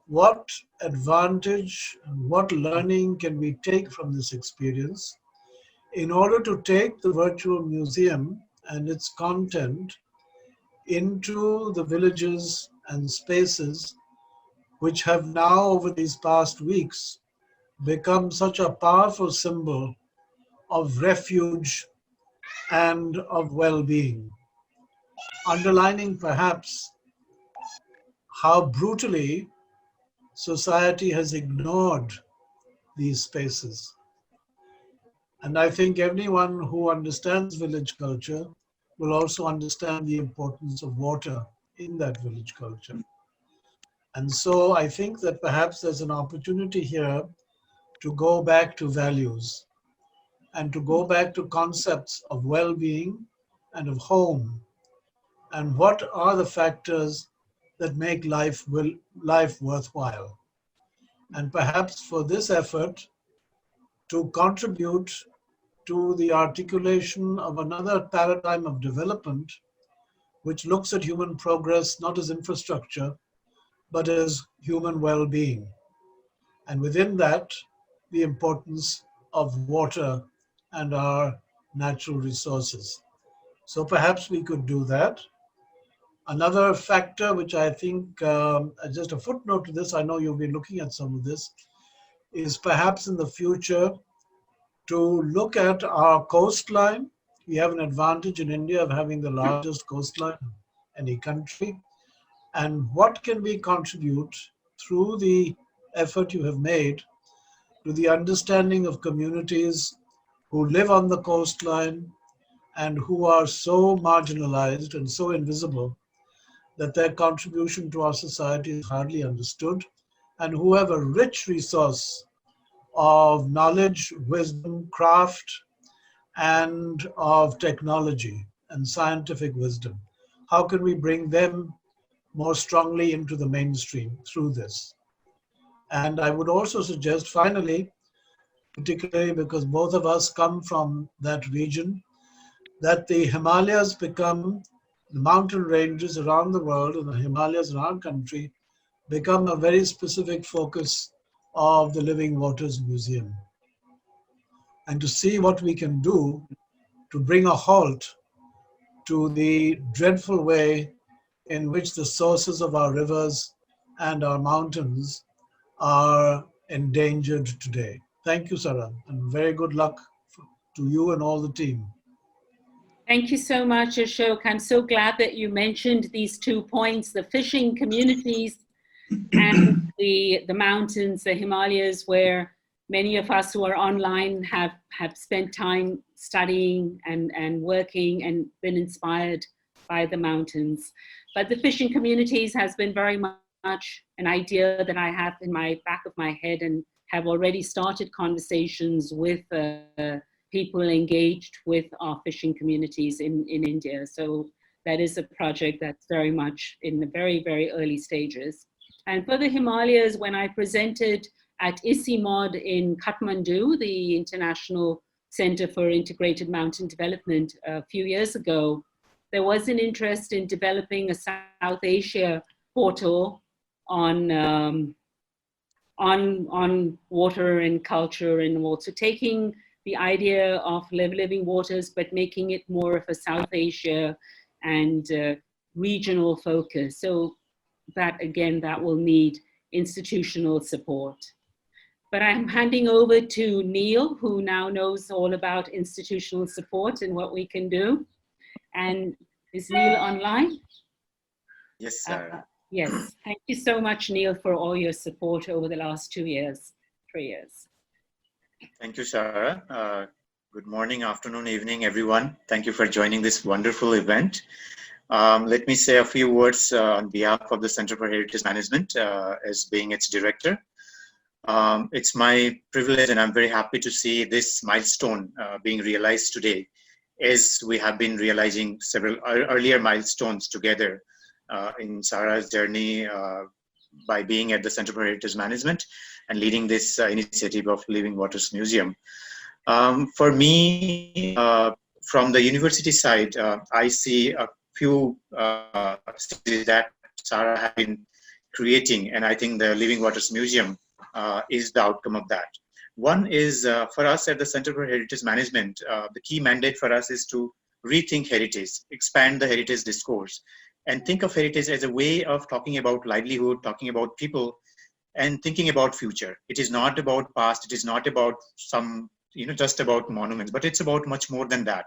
What advantage and what learning can we take from this experience in order to take the virtual museum and its content into the villages and spaces which have now over these past weeks become such a powerful symbol of refuge and of well-being, underlining perhaps how brutally society has ignored these spaces. And I think anyone who understands village culture will also understand the importance of water in that village culture. And so I think that perhaps there's an opportunity here to go back to values and to go back to concepts of well-being and of home. And what are the factors that make life worthwhile? And perhaps for this effort to contribute to the articulation of another paradigm of development, which looks at human progress not as infrastructure, but as human well-being. And within that, the importance of water and our natural resources. So perhaps we could do that. Another factor which I think, just a footnote to this, I know you've been looking at some of this, is perhaps in the future to look at our coastline. We have an advantage in India of having the largest coastline in any country. And what can we contribute through the effort you have made to the understanding of communities who live on the coastline and who are so marginalized and so invisible that their contribution to our society is hardly understood, and who have a rich resource of knowledge, wisdom, craft, and of technology and scientific wisdom. How can we bring them more strongly into the mainstream through this? And I would also suggest, finally, particularly because both of us come from that region, that the Himalayas become, the mountain ranges around the world and the Himalayas in our country become a very specific focus of the Living Waters Museum. And to see what we can do to bring a halt to the dreadful way in which the sources of our rivers and our mountains are endangered today. Thank you, Sarah, and very good luck to you and all the team. Thank you so much, Ashok. I'm so glad that you mentioned these 2 points, the fishing communities and the mountains, the Himalayas, where many of us who are online have spent time studying and working and been inspired by the mountains. But the fishing communities has been very much an idea that I have in my back of my head, and have already started conversations with people engaged with our fishing communities in India. So that is a project that's very much in the very, very early stages. And for the Himalayas, when I presented at ICIMOD in Kathmandu, the International Center for Integrated Mountain Development, a few years ago, there was an interest in developing a South Asia portal on water and culture, and also taking the idea of living waters, but making it more of a South Asia and regional focus. So that, again, that will need institutional support. But I'm handing over to Neil, who now knows all about institutional support and what we can do. And is Neil online? Yes, sir. Yes. Thank you so much, Neil, for all your support over the last 2 years, 3 years. Thank you, Sarah. Good morning, afternoon, evening, everyone. Thank you for joining this wonderful event. Let me say a few words on behalf of the Center for Heritage Management as being its director. It's my privilege, and I'm very happy to see this milestone being realized today, as we have been realizing several earlier milestones together in Sarah's journey by being at the Center for Heritage Management and leading this initiative of Living Waters Museum. For me, from the university side, I see a few cities that Sarah has been creating, and I think the Living Waters Museum is the outcome of that. One is for us at the Center for Heritage Management, the key mandate for us is to rethink heritage, expand the heritage discourse, and think of heritage as a way of talking about livelihood, talking about people, and thinking about future. It is not about past, it is not about some, just about monuments, but it's about much more than that.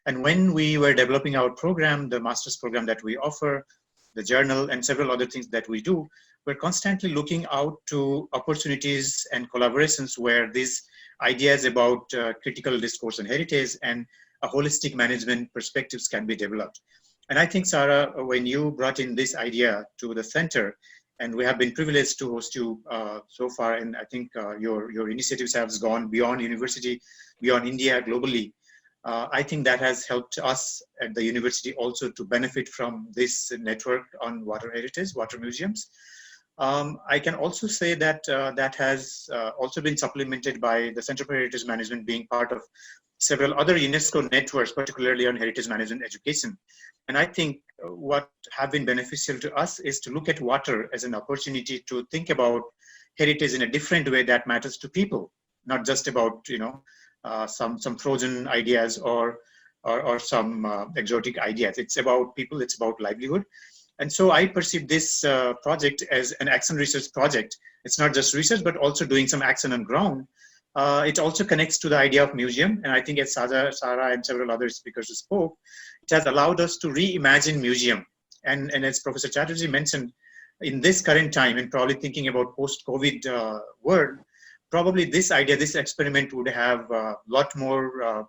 And when we were developing our program, the master's program that we offer, the journal, and several other things that we do, we're constantly looking out to opportunities and collaborations where these ideas about critical discourse and heritage and a holistic management perspectives can be developed. And I think, Sarah, when you brought in this idea to the center, and we have been privileged to host you so far, and I think your initiatives have gone beyond university, beyond India, globally. I think that has helped us at the university also to benefit from this network on water heritage, water museums. I can also say that that has also been supplemented by the Center for Heritage Management being part of several other UNESCO networks, particularly on heritage management education. And I think what have been beneficial to us is to look at water as an opportunity to think about heritage in a different way that matters to people, not just about, some frozen ideas or some exotic ideas. It's about people, it's about livelihood. And so I perceive this project as an action research project. It's not just research, but also doing some action on ground. It also connects to the idea of museum. And I think as Sarah and several other speakers spoke, it has allowed us to reimagine museum. And as Professor Chatterjee mentioned, in this current time, and probably thinking about post-COVID world, probably this idea, this experiment would have a lot more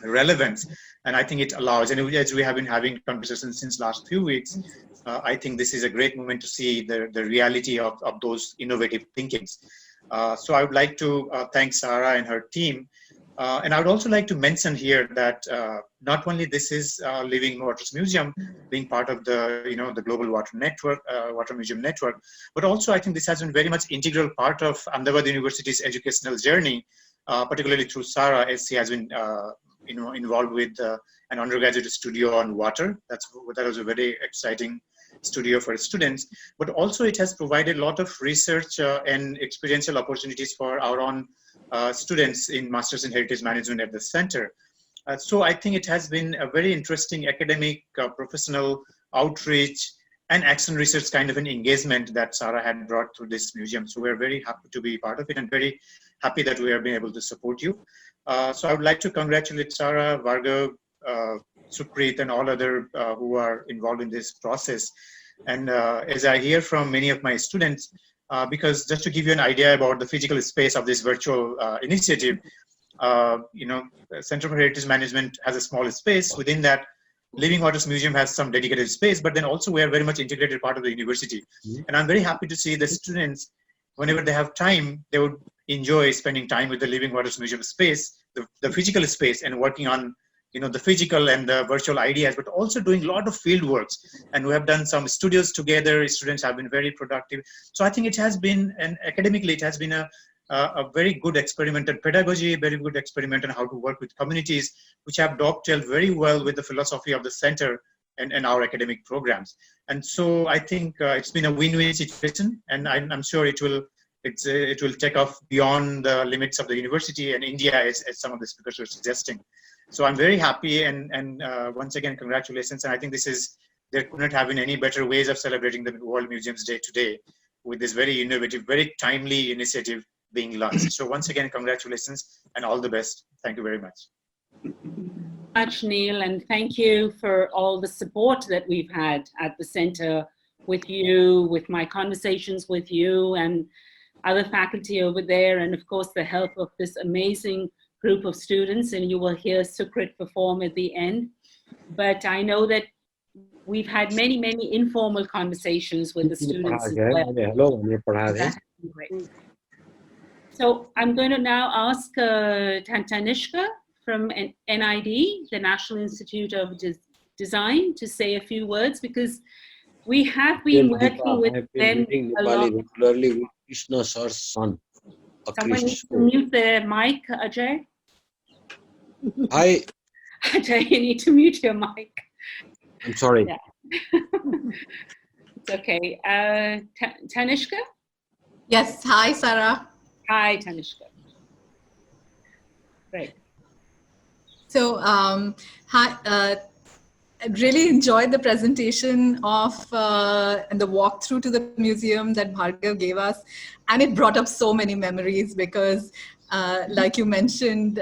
relevance. And I think it allows, and as we have been having conversations since last few weeks, I think this is a great moment to see the reality of those innovative thinkings. So I would like to thank Sarah and her team And I would also like to mention here that not only this is Living Waters Museum being part of the, the Global Water Network, Water Museum Network, but also I think this has been very much integral part of Ahmedabad University's educational journey, particularly through Sarah, as she has been, involved with an undergraduate studio on water. That was a very exciting studio for students, but also it has provided a lot of research and experiential opportunities for our own students in Masters in Heritage Management at the center. So I think it has been a very interesting academic, professional outreach and action research kind of an engagement that Sarah had brought to this museum. So we're very happy to be part of it and very happy that we have been able to support you. So I would like to congratulate Sarah, Varga, Supreet, and all other who are involved in this process. And as I hear from many of my students, because just to give you an idea about the physical space of this virtual initiative, Center for Heritage Management has a small space. Within that, Living Waters Museum has some dedicated space, but then also we are very much integrated part of the university. And I'm very happy to see the students, whenever they have time, they would enjoy spending time with the Living Waters Museum space, the physical space, and working on the physical and the virtual ideas, but also doing a lot of field works. And we have done some studios together. Students have been very productive. So I think it has been, and academically, it has been a very good experiment in pedagogy, very good experiment on how to work with communities, which have dovetailed very well with the philosophy of the center and our academic programs. And so I think it's been a win-win situation, and I'm sure it will take off beyond the limits of the university and India, as some of the speakers were suggesting. So I'm very happy, and once again, congratulations. And I think there couldn't have been any better ways of celebrating the World Museums Day today with this very innovative, very timely initiative being launched. So once again, congratulations and all the best. Thank you very much. Much, Neil, and thank you for all the support that we've had at the center with you, with my conversations with you and other faculty over there, and of course the help of this amazing group of students, and you will hear Sukrit perform at the end. But I know that we've had many, many informal conversations with the students as well. Great. So I'm going to now ask Tanishka from NID, the National Institute of Design, to say a few words, because we have been working with them a lot. Regularly with Krishna sir's son. Someone needs to mute their mic, Ajay. Hi. Ajay, you need to mute your mic. I'm sorry. Yeah. It's okay. Tanishka? Yes. Hi, Sarah. Hi, Tanishka. Great. So, I really enjoyed the presentation of and the walkthrough to the museum that Bhargav gave us. And it brought up so many memories because like you mentioned,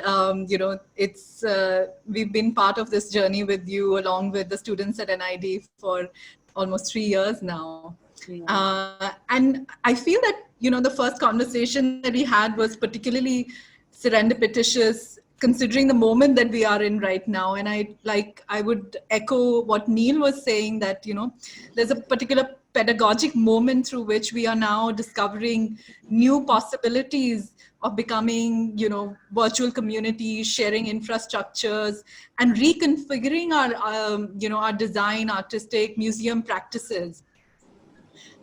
it's we've been part of this journey with you along with the students at NID for almost 3 years now. Yeah. And I feel that, the first conversation that we had was particularly serendipitous considering the moment that we are in right now. And I would echo what Neil was saying, that, there's a particular pedagogic moment through which we are now discovering new possibilities of becoming, virtual communities, sharing infrastructures, and reconfiguring our design, artistic, museum practices.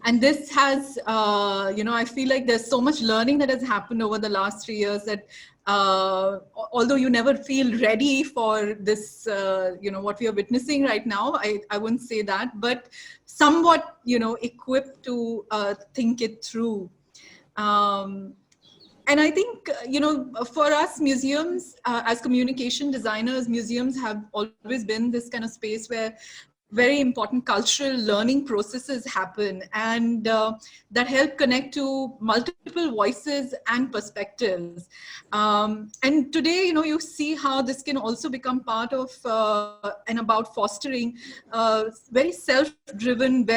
And this has, I feel like there's so much learning that has happened over the last 3 years that although you never feel ready for this, what we are witnessing right now, I wouldn't say that, but somewhat, equipped to think it through. And I think, for us museums, as communication designers, museums have always been this kind of space where very important cultural learning processes happen, and that help connect to multiple voices and perspectives. And today, you see how this can also become part of and about fostering very self-driven,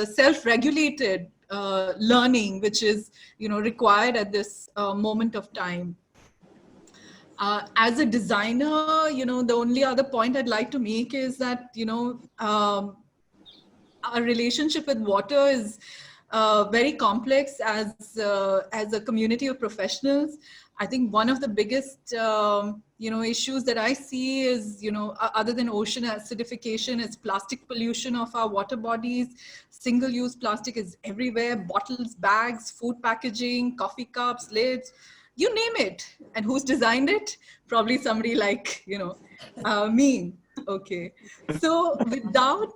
self-regulated learning, which is, required at this moment of time. As a designer, the only other point I'd like to make is that, our relationship with water is very complex as a community of professionals. I think one of the biggest issues that I see is, other than ocean acidification, is plastic pollution of our water bodies. Single-use plastic is everywhere: bottles, bags, food packaging, coffee cups, lids, you name it. And who's designed it? Probably somebody like me. Okay, so without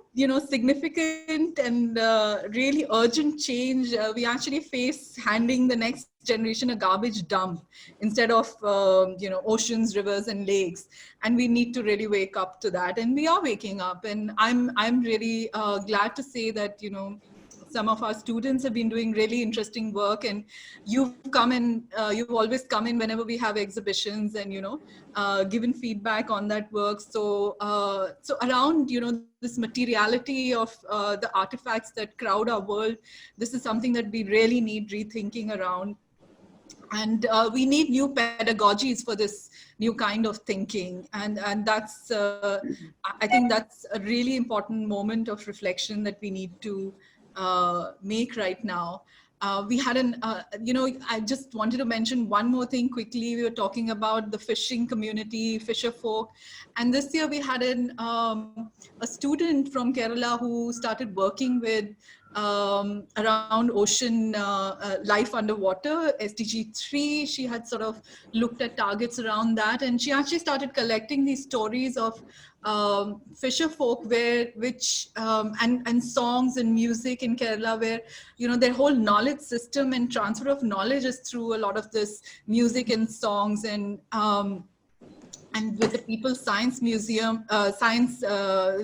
significant and really urgent change, we actually face handing the next generation a garbage dump instead of oceans, rivers, and lakes. And we need to really wake up to that, and we are waking up. And I'm really glad to say that some of our students have been doing really interesting work, and you've always come in whenever we have exhibitions and given feedback on that work. So around this materiality of the artifacts that crowd our world, this is something that we really need rethinking around. And we need new pedagogies for this new kind of thinking. And that's, I think that's a really important moment of reflection that we need to make right now. We had I just wanted to mention one more thing quickly. We were talking about the fishing community, fisher folk. And this year we had a student from Kerala who started working with around ocean life underwater, SDG 3. She had sort of looked at targets around that, and she actually started collecting these stories of fisher folk and songs and music in Kerala, where their whole knowledge system and transfer of knowledge is through a lot of this music and songs. And with the People's Science Museum, science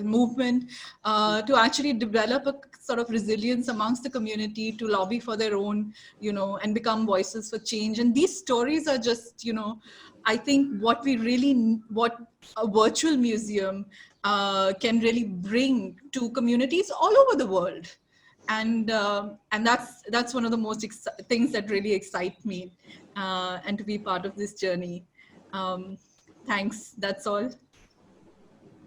movement, to actually develop a sort of resilience amongst the community to lobby for their own, and become voices for change. And these stories are just, I think what a virtual museum can really bring to communities all over the world. And that's one of the most things that really excite me, and to be part of this journey. Thanks, that's all.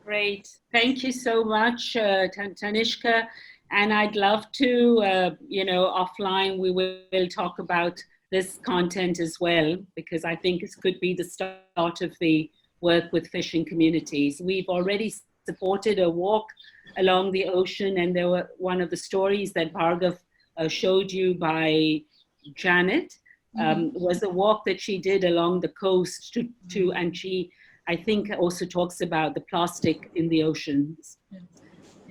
Great. Thank you so much, Tanishka. And I'd love to, offline, we will talk about this content as well, because I think it could be the start of the work with fishing communities. We've already supported a walk along the ocean, and there were one of the stories that Bhargav showed you by Janet. Was a walk that she did along the coast and she, I think, also talks about the plastic in the oceans.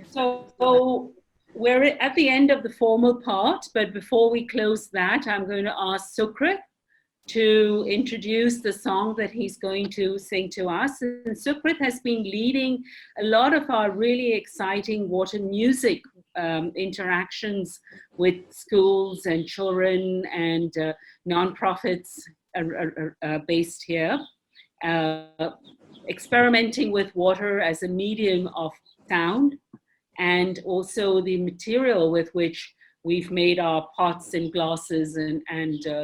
So we're at the end of the formal part, but before we close that, I'm going to ask Sukrit to introduce the song that he's going to sing to us. And Sukrit has been leading a lot of our really exciting water music interactions with schools and children and nonprofits based here, experimenting with water as a medium of sound, and also the material with which we've made our pots and glasses and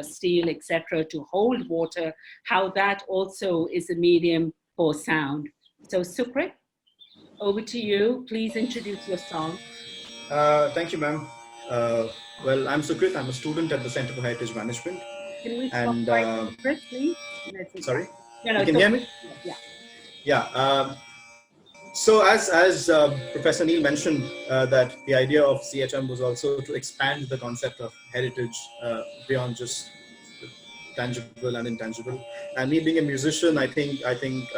steel, etc., to hold water, how that also is a medium for sound. So Sukrit, over to you. Please introduce your song. Thank you, ma'am. Well, I'm Sukrit. I'm a student at the Center for Heritage Management. Can we stop Sukrit, please? Sorry? No, you can hear me? Yeah. Yeah. So as Professor Neil mentioned, that the idea of CHM was also to expand the concept of heritage beyond just tangible and intangible. And me being a musician, I think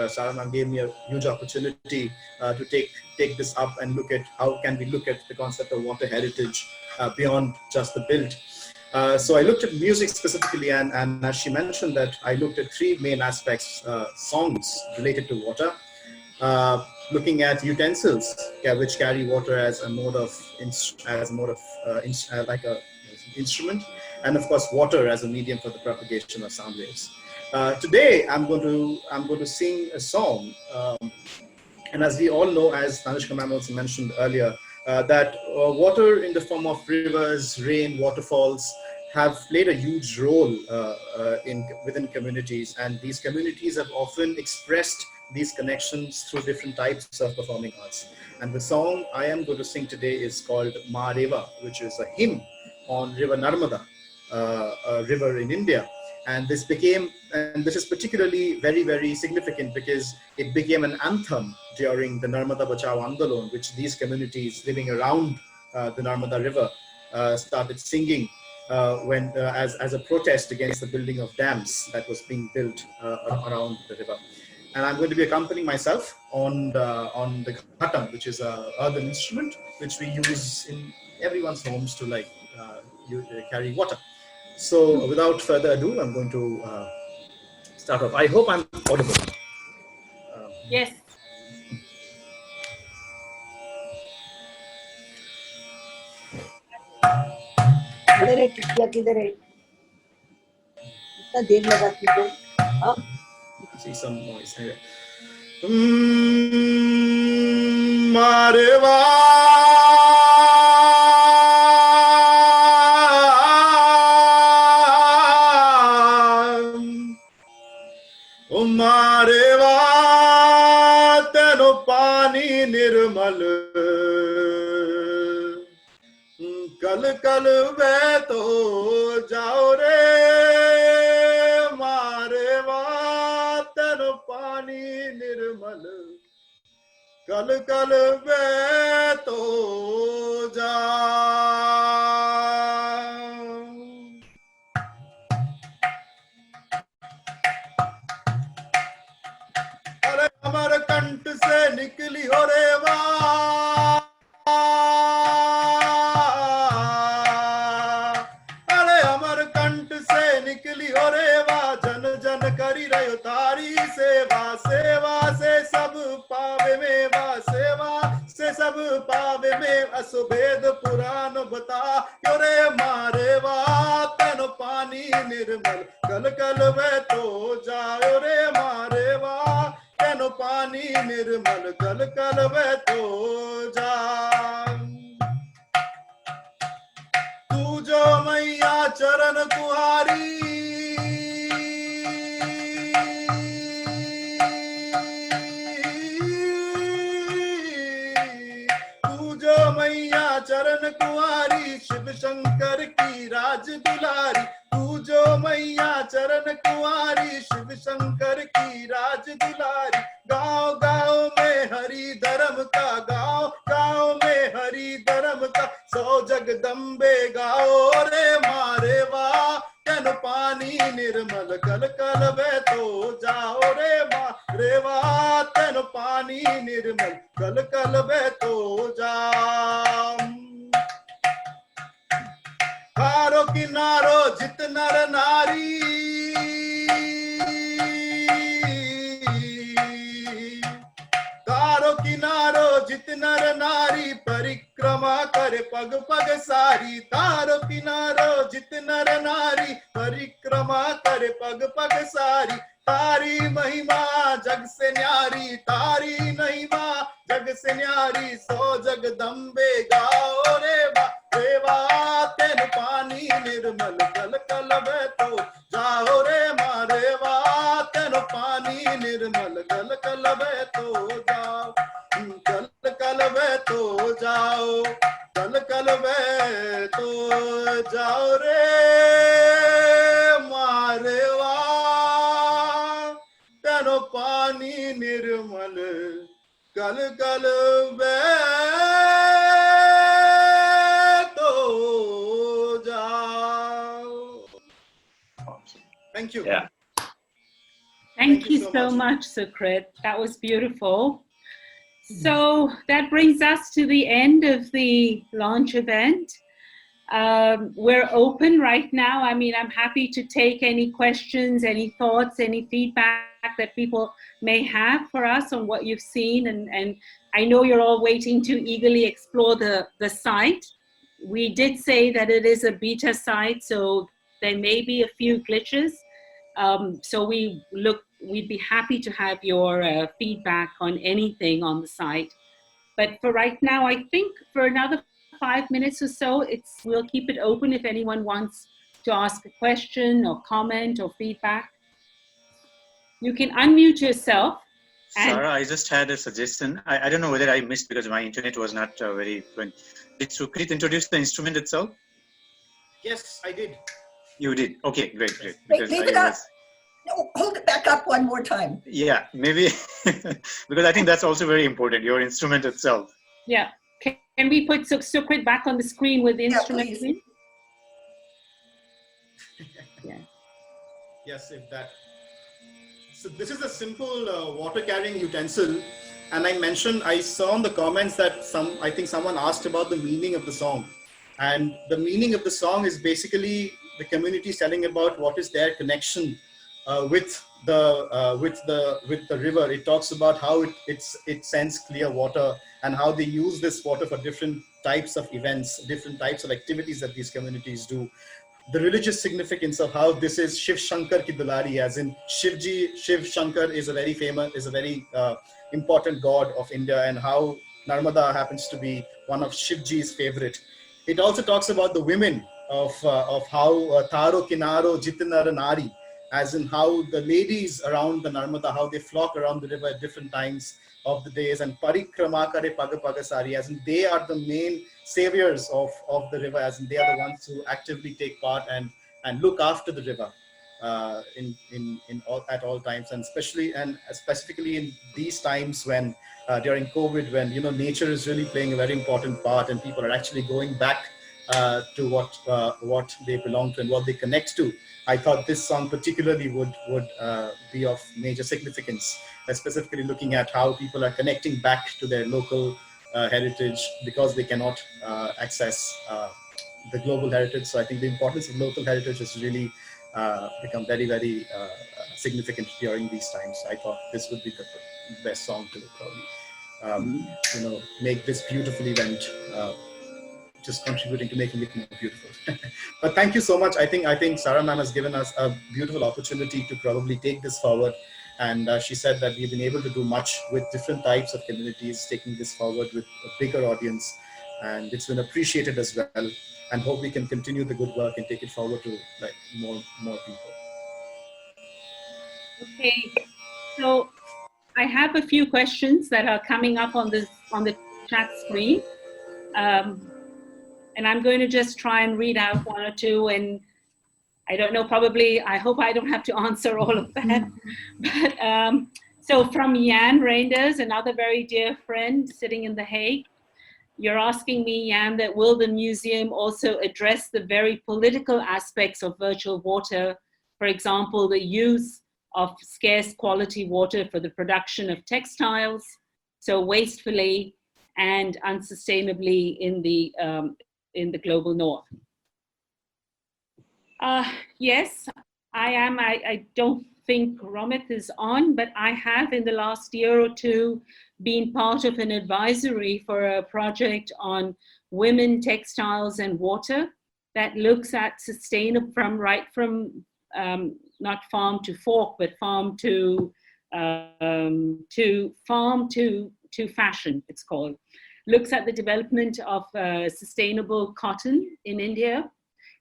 Sarah ma'am gave me a huge opportunity to take this up and look at how can we look at the concept of water heritage beyond just the build. So I looked at music specifically, and as she mentioned that I looked at three main aspects: songs related to water, looking at utensils which carry water as a mode of like a instrument, and of course water as a medium for the propagation of sound waves. Today I'm going to sing a song, and as we all know, as Tanishka ma'am also mentioned earlier, that water in the form of rivers, rain, waterfalls have played a huge role within communities, and these communities have often expressed these connections through different types of performing arts. And the song I am going to sing today is called Ma Reva, which is a hymn on River Narmada, a river in India. And this is particularly very, very significant because it became an anthem during the Narmada Bachao Andolon, which these communities living around the Narmada River started singing as a protest against the building of dams that was being built around the river. And I'm going to be accompanying myself on the ghatam, which is an earthen instrument which we use in everyone's homes to carry water. So without further ado, I'm going to start off. I hope I'm audible. Yes. किधर है इतना देर लगा तुमको See some noise here. Mareva Mareva teno pani nirmal kal kal ve to jao re mareva teno pani nirmal kal kal ve to jao अरे अमर कंठ से निकली हो रेवा अरे अमर कंठ से निकली हो रेवा जन जन करी रहो तारी सेवा सेवा से सब पावे मेवा सेवा से सब पावे में असुभेद पुराण बता क्यों रे मारेवा तन पानी निर्मल कल कल वे तो जाओ रे मारेवा तन पानी निर्मल कल कल वे तो जा तू जो मैया चरण कुहारी मैया चरण कुंवारी शिव शंकर की राज दुलारी तू जो मैया चरण कुंवारी शिव शंकर की राज दुलारी गाँव गाँव में हरि धर्म का गाँव गाँव में हरि धर्म का सौ जगदम्बे गाओ रे मारे वाह तन पानी निर्मल कल कल वे तो जाओ रे मारे वाह तन पानी निर्मल कल कल वे तो जाओ कारो किनारो जित नर नारी कारो किनारो जित नर नारी परिक्रमा करे पग पग सारी तारो किनारो जित नर नारी परिक्रमा करे पग पग सारी तारी महिमा जग से न्यारी तारी महिमा जग से न्यारी सो जगदम्बे गाओ रे देवा तेन पानी निर्मल कल कल वे तो जाओ रे मारेवा तेन पानी निर्मल कल कल वे तो जाओ कल कल वे तो जाओ कल कल वे तो जाओ रे मारेवा तेन पानी निर्मल कल कल वे Thank you. Yeah. Thank you so much, Sukrit. That was beautiful. So that brings us to the end of the launch event. We're open right now. I mean, I'm happy to take any questions, any thoughts, any feedback that people may have for us on what you've seen. And I know you're all waiting to eagerly explore the site. We did say that it is a beta site, so there may be a few glitches. So we'd be happy to have your feedback on anything on the site. But for right now, I think for another 5 minutes or so, we'll keep it open if anyone wants to ask a question or comment or feedback. You can unmute yourself. Sarah, I just had a suggestion. I don't know whether I missed because my internet was not very fluent. Did Sukrit introduce the instrument itself? Yes, I did. You did. Okay, great. Wait, Because leave I it up. was, No, hold it back up one more time. yeah, maybe because I think that's also very important. Your instrument itself. Yeah. Can we put Sukhrit back on the screen with the instrument, please. please? Yeah. Yes, if that. So this is a simple water carrying utensil, and I saw in the comments that I think someone asked about the meaning of the song, and the meaning of the song is basically the community telling about what is their connection with the river. It talks about how it sends clear water and how they use this water for different types of events, different types of activities that these communities do. The religious significance of how this is Shiv Shankar ki Dulari, as in Shiv Shankar is a very important god of India, and how Narmada happens to be one of Shivji's favorite. It also talks about the women of how Taro Kinaro Jitinar Nari, as in how the ladies around the Narmada, how they flock around the river at different times of the days, and Parikrama Kare Paga Pagasari, as in they are the main saviors of the river, as in they are the ones who actively take part and look after the river at all times, and specifically in these times when during COVID, when nature is really playing a very important part, and people are actually going back to what they belong to and what they connect to. I thought this song particularly would be of major significance, specifically looking at how people are connecting back to their local heritage because they cannot access the global heritage. So I think the importance of local heritage has really become very, very significant during these times. I thought this would be the best song to probably make this beautiful event. Just contributing to making it more beautiful. But thank you so much. I think Sarah ma'am has given us a beautiful opportunity to probably take this forward. And she said that we've been able to do much with different types of communities, taking this forward with a bigger audience. And it's been appreciated as well. And hope we can continue the good work and take it forward to more people. Okay. So I have a few questions that are coming up on the chat screen. And I'm going to just try and read out one or two, and I don't know, probably, I hope I don't have to answer all of that. But so from Jan Reinders, another very dear friend sitting in The Hague, you're asking me, Jan, that will the museum also address the very political aspects of virtual water, for example, the use of scarce quality water for the production of textiles, so wastefully and unsustainably in the global north? Yes, I am. I don't think Romit is on, but I have in the last year or two been part of an advisory for a project on women, textiles and water that looks at sustainable from not farm to fork, but farm to fashion, it's called. Looks at the development of sustainable cotton in India,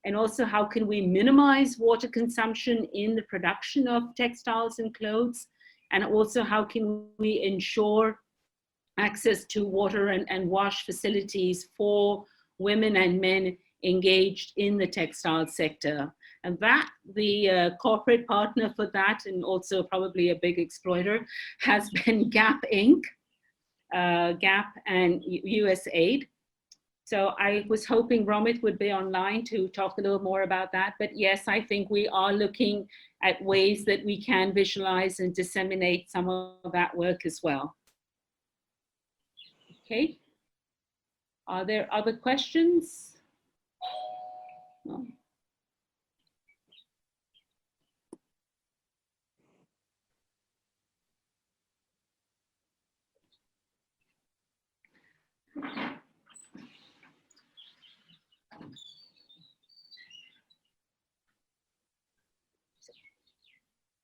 and also how can we minimize water consumption in the production of textiles and clothes, and also how can we ensure access to water and wash facilities for women and men engaged in the textile sector. And that the corporate partner for that, and also probably a big exploiter, has been Gap Inc., Gap and USAID. So I was hoping Romit would be online to talk a little more about that. But yes, I think we are looking at ways that we can visualize and disseminate some of that work as well. Okay. Are there other questions? No.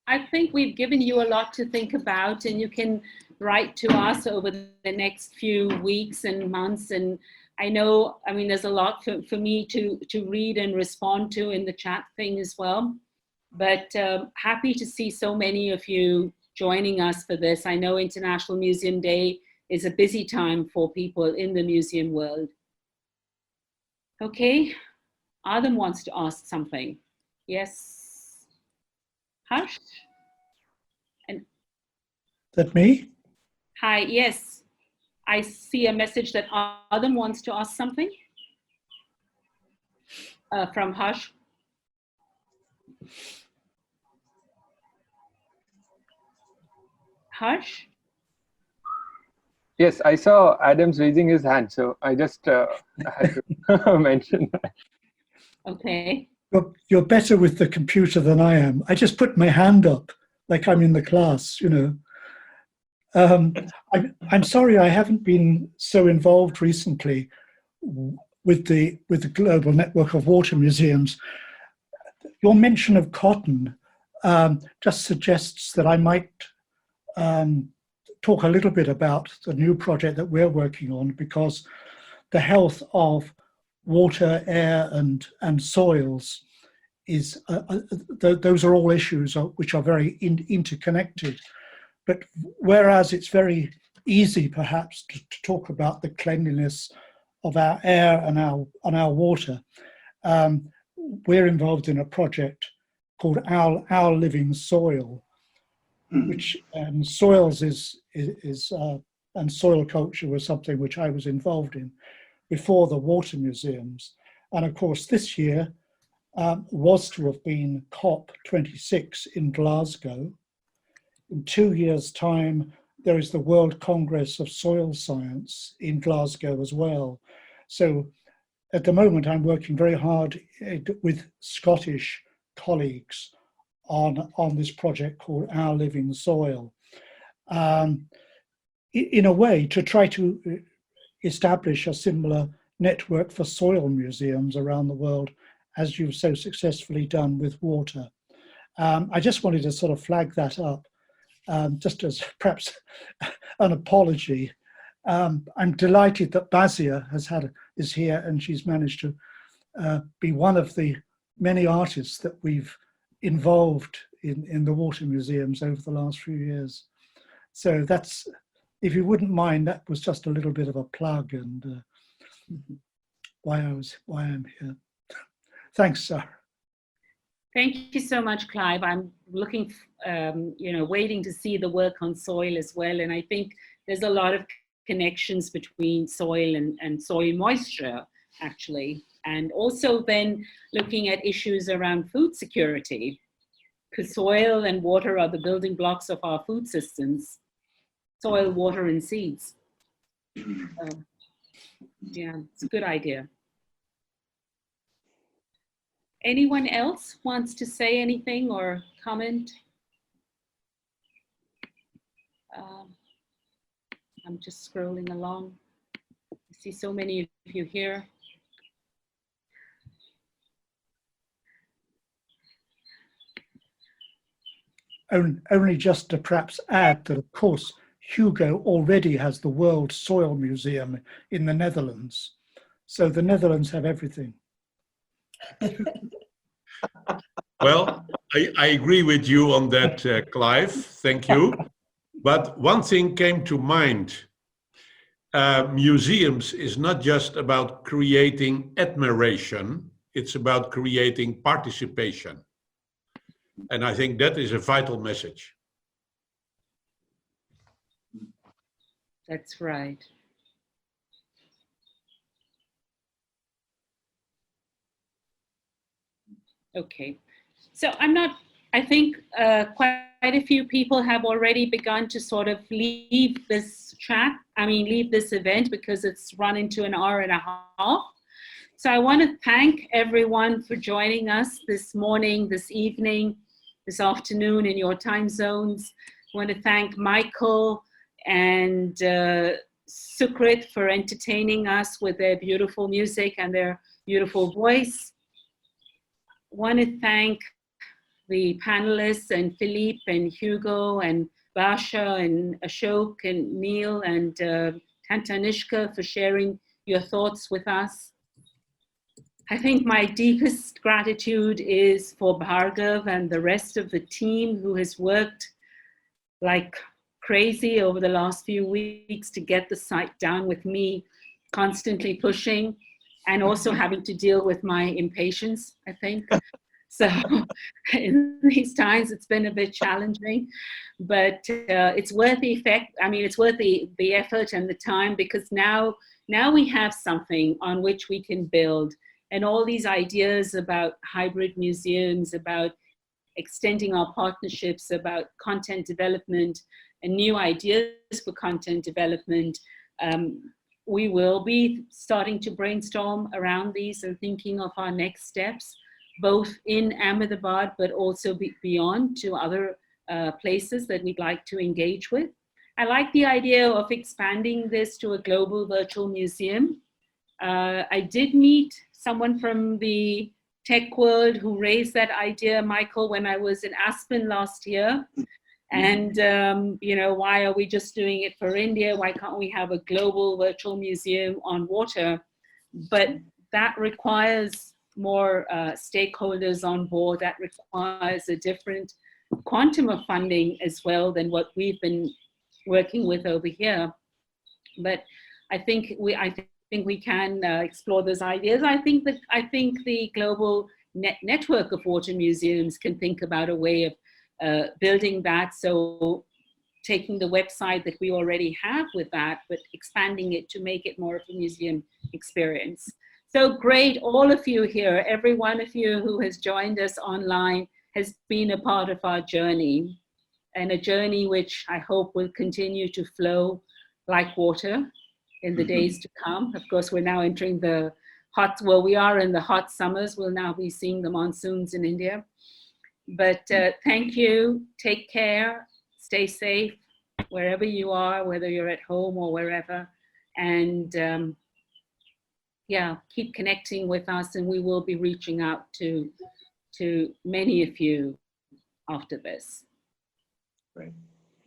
I think we've given you a lot to think about, and you can write to us over the next few weeks and months. And I know, I mean, there's a lot for me to read and respond to in the chat thing as well. But happy to see so many of you joining us for this. I know International Museum Day is a busy time for people in the museum world. Okay, Adam wants to ask something. Yes. Harsh? And That me? hi, yes. I see a message that Adam wants to ask something from Harsh. Harsh? Yes, I saw Adam's raising his hand, so I just had to mention that. Okay. You're better with the computer than I am. I just put my hand up like I'm in the class, you know. I'm sorry I haven't been so involved recently with the global network of water museums. Your mention of cotton just suggests that I might talk a little bit about the new project that we're working on, because the health of water, air, and soils is those are all issues which are very interconnected. But whereas it's very easy perhaps to talk about the cleanliness of our air and our water, we're involved in a project called Our Living Soil, which soils and soil culture was something which I was involved in before the water museums. And of course, this year was to have been COP26 in Glasgow. In 2 years' time, there is the World Congress of Soil Science in Glasgow as well. So at the moment, I'm working very hard with Scottish colleagues on this project called Our Living Soil, in a way to try to establish a similar network for soil museums around the world, as you've so successfully done with water. I just wanted to sort of flag that up, just as perhaps an apology. I'm delighted that Bazia is here, and she's managed to be one of the many artists that we've involved in the water museums over the last few years. So that's, if you wouldn't mind, that was just a little bit of a plug and why I'm here. Thanks, Sarah. Thank you so much, Clive. I'm looking, waiting to see the work on soil as well. And I think there's a lot of connections between soil and soil moisture, actually. And also then looking at issues around food security, because soil and water are the building blocks of our food systems. Soil, water, and seeds. Yeah, it's a good idea. Anyone else wants to say anything or comment? I'm just scrolling along. I see so many of you here. Only just to perhaps add that, of course, Hugo already has the World Soil Museum in the Netherlands. So the Netherlands have everything. Well, I agree with you on that, Clive. Thank you. But one thing came to mind. Museums is not just about creating admiration, it's about creating participation. And I think that is a vital message. That's right. Okay, so I think quite a few people have already begun to sort of leave this leave this event, because it's run into an hour and a half. So I want to thank everyone for joining us this morning, this evening, this afternoon in your time zones. I want to thank Michael and Sukrit for entertaining us with their beautiful music and their beautiful voice. I want to thank the panelists and Philippe and Hugo and Basha and Ashok and Neil and Tantanishka for sharing your thoughts with us. I think my deepest gratitude is for Bhargav and the rest of the team who has worked like crazy over the last few weeks to get the site down with me, constantly pushing. and also having to deal with my impatience, I think. So in these times, it's been a bit challenging, but it's worth the effect. I mean, it's worth the effort and the time, because now we have something on which we can build. And all these ideas about hybrid museums, about extending our partnerships, about content development and new ideas for content development, we will be starting to brainstorm around these and thinking of our next steps, both in Ahmedabad, but also beyond to other places that we'd like to engage with. I like the idea of expanding this to a global virtual museum. I did meet someone from the tech world who raised that idea, Michael, when I was in Aspen last year. And, you know, why are we just doing it for India? Why can't we have a global virtual museum on water? But that requires more stakeholders on board. That requires a different quantum of funding as well than what we've been working with over here. But I think we can explore those ideas. I think the global network of water museums can think about a way of building that. So taking the website that we already have with that, but expanding it to make it more of a museum experience. So great, all of you here, every one of you who has joined us online has been a part of our journey, and a journey which I hope will continue to flow like water in the days to come. Of course, we're now entering the we are in the hot summers. We'll now be seeing the monsoons in India. But thank you, take care, stay safe wherever you are, whether you're at home or wherever. And yeah, keep connecting with us, and we will be reaching out to many of you after this. Great.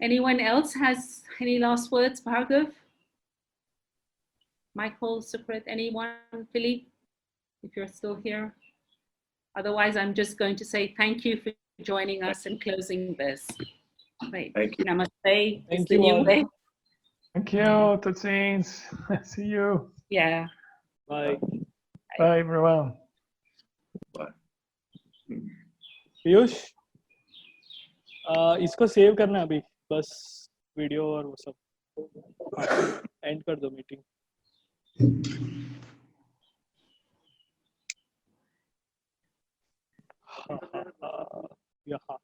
Anyone else has any last words, Bhargav? Michael, Sukrit, anyone? Philippe, if you're still here? Otherwise, I'm just going to say thank you for joining us and closing this. Right. Thank you. Namaste. Thank It's the you new all. way. Thank you, Totsins. See you. Yeah. Bye. Bye, everyone. Bye. Piyush इसको save करना अभी बस video और वो सब and कर दो meeting यहाँ